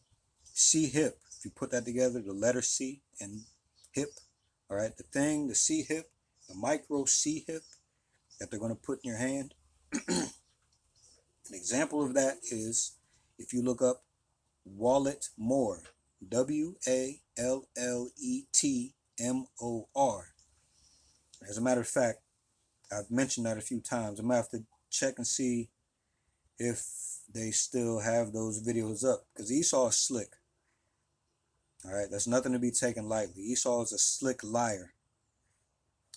C hip. If you put that together, the letter C and hip, all right, the C hip, the micro C hip that they're going to put in your hand. An example of that is if you look up Wallet More, WALLETMOR. As a matter of fact, I've mentioned that a few times. I'm going to have to check and see if they still have those videos up, because Esau is slick. All right, that's nothing to be taken lightly. Esau is a slick liar.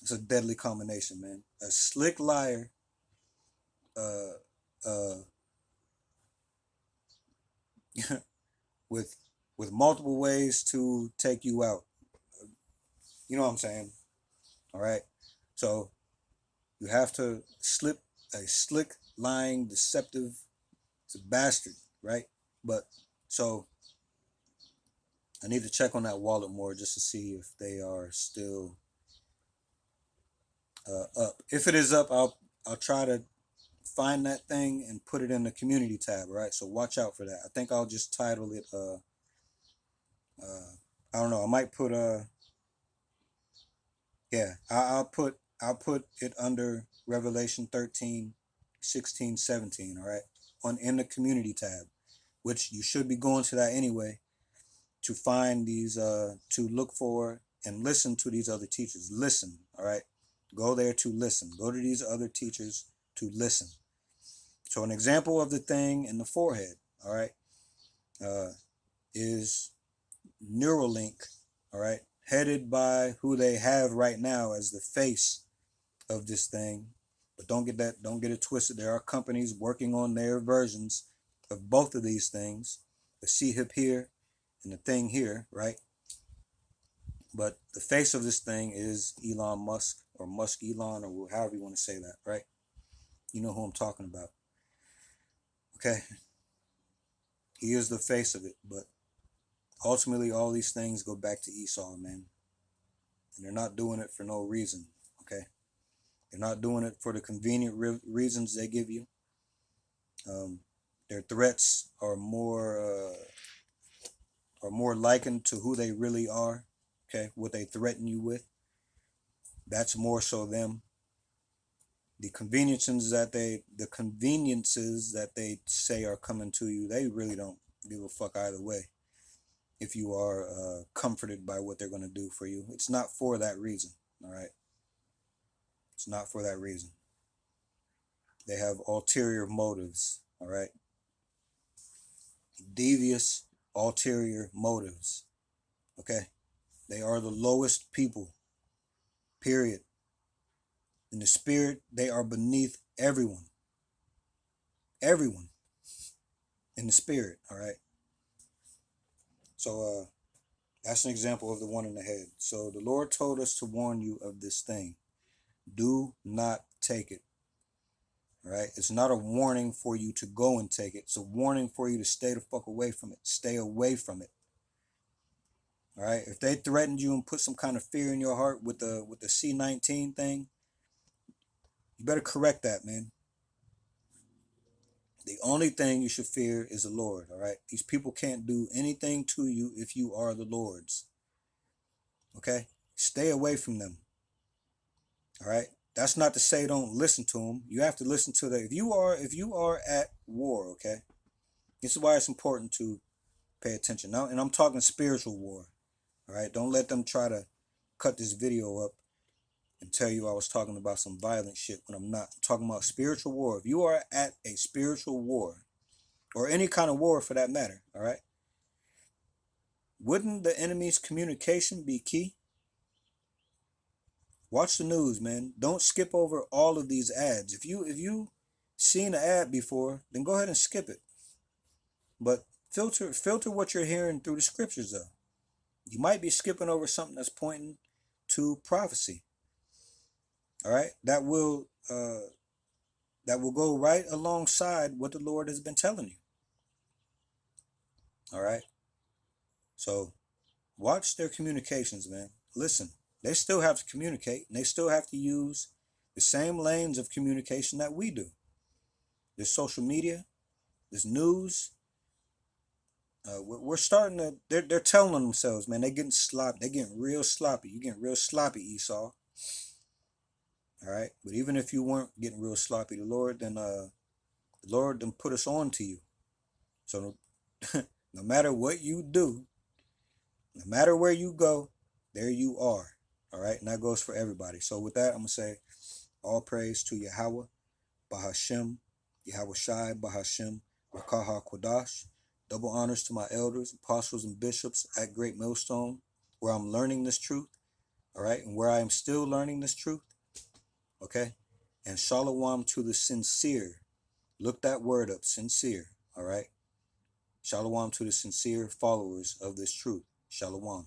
It's a deadly combination, man. A slick liar, uh, uh, with multiple ways to take you out. You know what I'm saying? All right. So you have to slip a slick, lying, deceptive. It's a bastard, right? But so I need to check on that wallet more just to see if they are still up. If it is up, I'll try to find that thing and put it in the community tab, right? So watch out for that. I think I'll just title it I don't know, I might put yeah, I'll put it under Revelation 13, 16, 17, all right? On in the community tab, which you should be going to that anyway to find these to look for and listen to these other teachers. Listen, all right? Go there to listen. Go to these other teachers to listen. So an example of the thing in the forehead, all right, is Neuralink, all right, headed by who they have right now as the face of this thing. But don't get it twisted. There are companies working on their versions of both of these things, the C-hip here and the thing here, right? But the face of this thing is Elon Musk, or Musk Elon, or however you want to say that, right? You know who I'm talking about. Okay, he is the face of it, but ultimately all these things go back to Esau, man. And they're not doing it for no reason, okay? They're not doing it for the convenient reasons they give you. Their threats are more likened to who they really are, okay? What they threaten you with. That's more so them. The conveniences that they say are coming to you, they really don't give a fuck either way. If you are comforted by what they're going to do for you, it's not for that reason, all right? It's not for that reason. They have ulterior motives, all right? Devious, ulterior motives, okay? They are the lowest people, period. In the spirit, they are beneath everyone. Everyone in the spirit, all right? So that's an example of the one in the head. So the Lord told us to warn you of this thing. Do not take it. All right? It's not a warning for you to go and take it. It's a warning for you to stay the fuck away from it. Stay away from it. All right? If they threatened you and put some kind of fear in your heart with the C-19 thing, you better correct that, man. The only thing you should fear is the Lord, all right? These people can't do anything to you if you are the Lord's. Okay? Stay away from them. All right? That's not to say don't listen to them. You have to listen to them. If you are at war, okay? This is why it's important to pay attention. Now, and I'm talking spiritual war. All right? Don't let them try to cut this video up and tell you I was talking about some violent shit when I'm not. I'm talking about spiritual war. If you are at a spiritual war, or any kind of war for that matter, all right? wouldn't the enemy's communication be key? Watch the news, man. Don't skip over all of these ads. If you seen an ad before, then go ahead and skip it. But filter what you're hearing through the scriptures though. You might be skipping over something that's pointing to prophecy. All right? That will go right alongside what the Lord has been telling you. All right? So watch their communications, man. Listen, they still have to communicate, and they still have to use the same lanes of communication that we do. This social media, this news, we're starting to. They're telling themselves, man. They're getting sloppy. They're getting real sloppy. You're getting real sloppy, Esau. All right. But even if you weren't getting real sloppy, the Lord then put us on to you. So no matter what you do, no matter where you go, there you are. All right. And that goes for everybody. So with that, I'm gonna say, all praise to Yahweh, Bahashem, Yahweh Shai, Bahashem, Rakaha Kodash. Double honors to my elders, apostles, and bishops at Great Millstone, where I'm learning this truth, all right, and where I am still learning this truth, okay? And shalom to the sincere. Look that word up, sincere, all right? Shalom to the sincere followers of this truth. Shalom.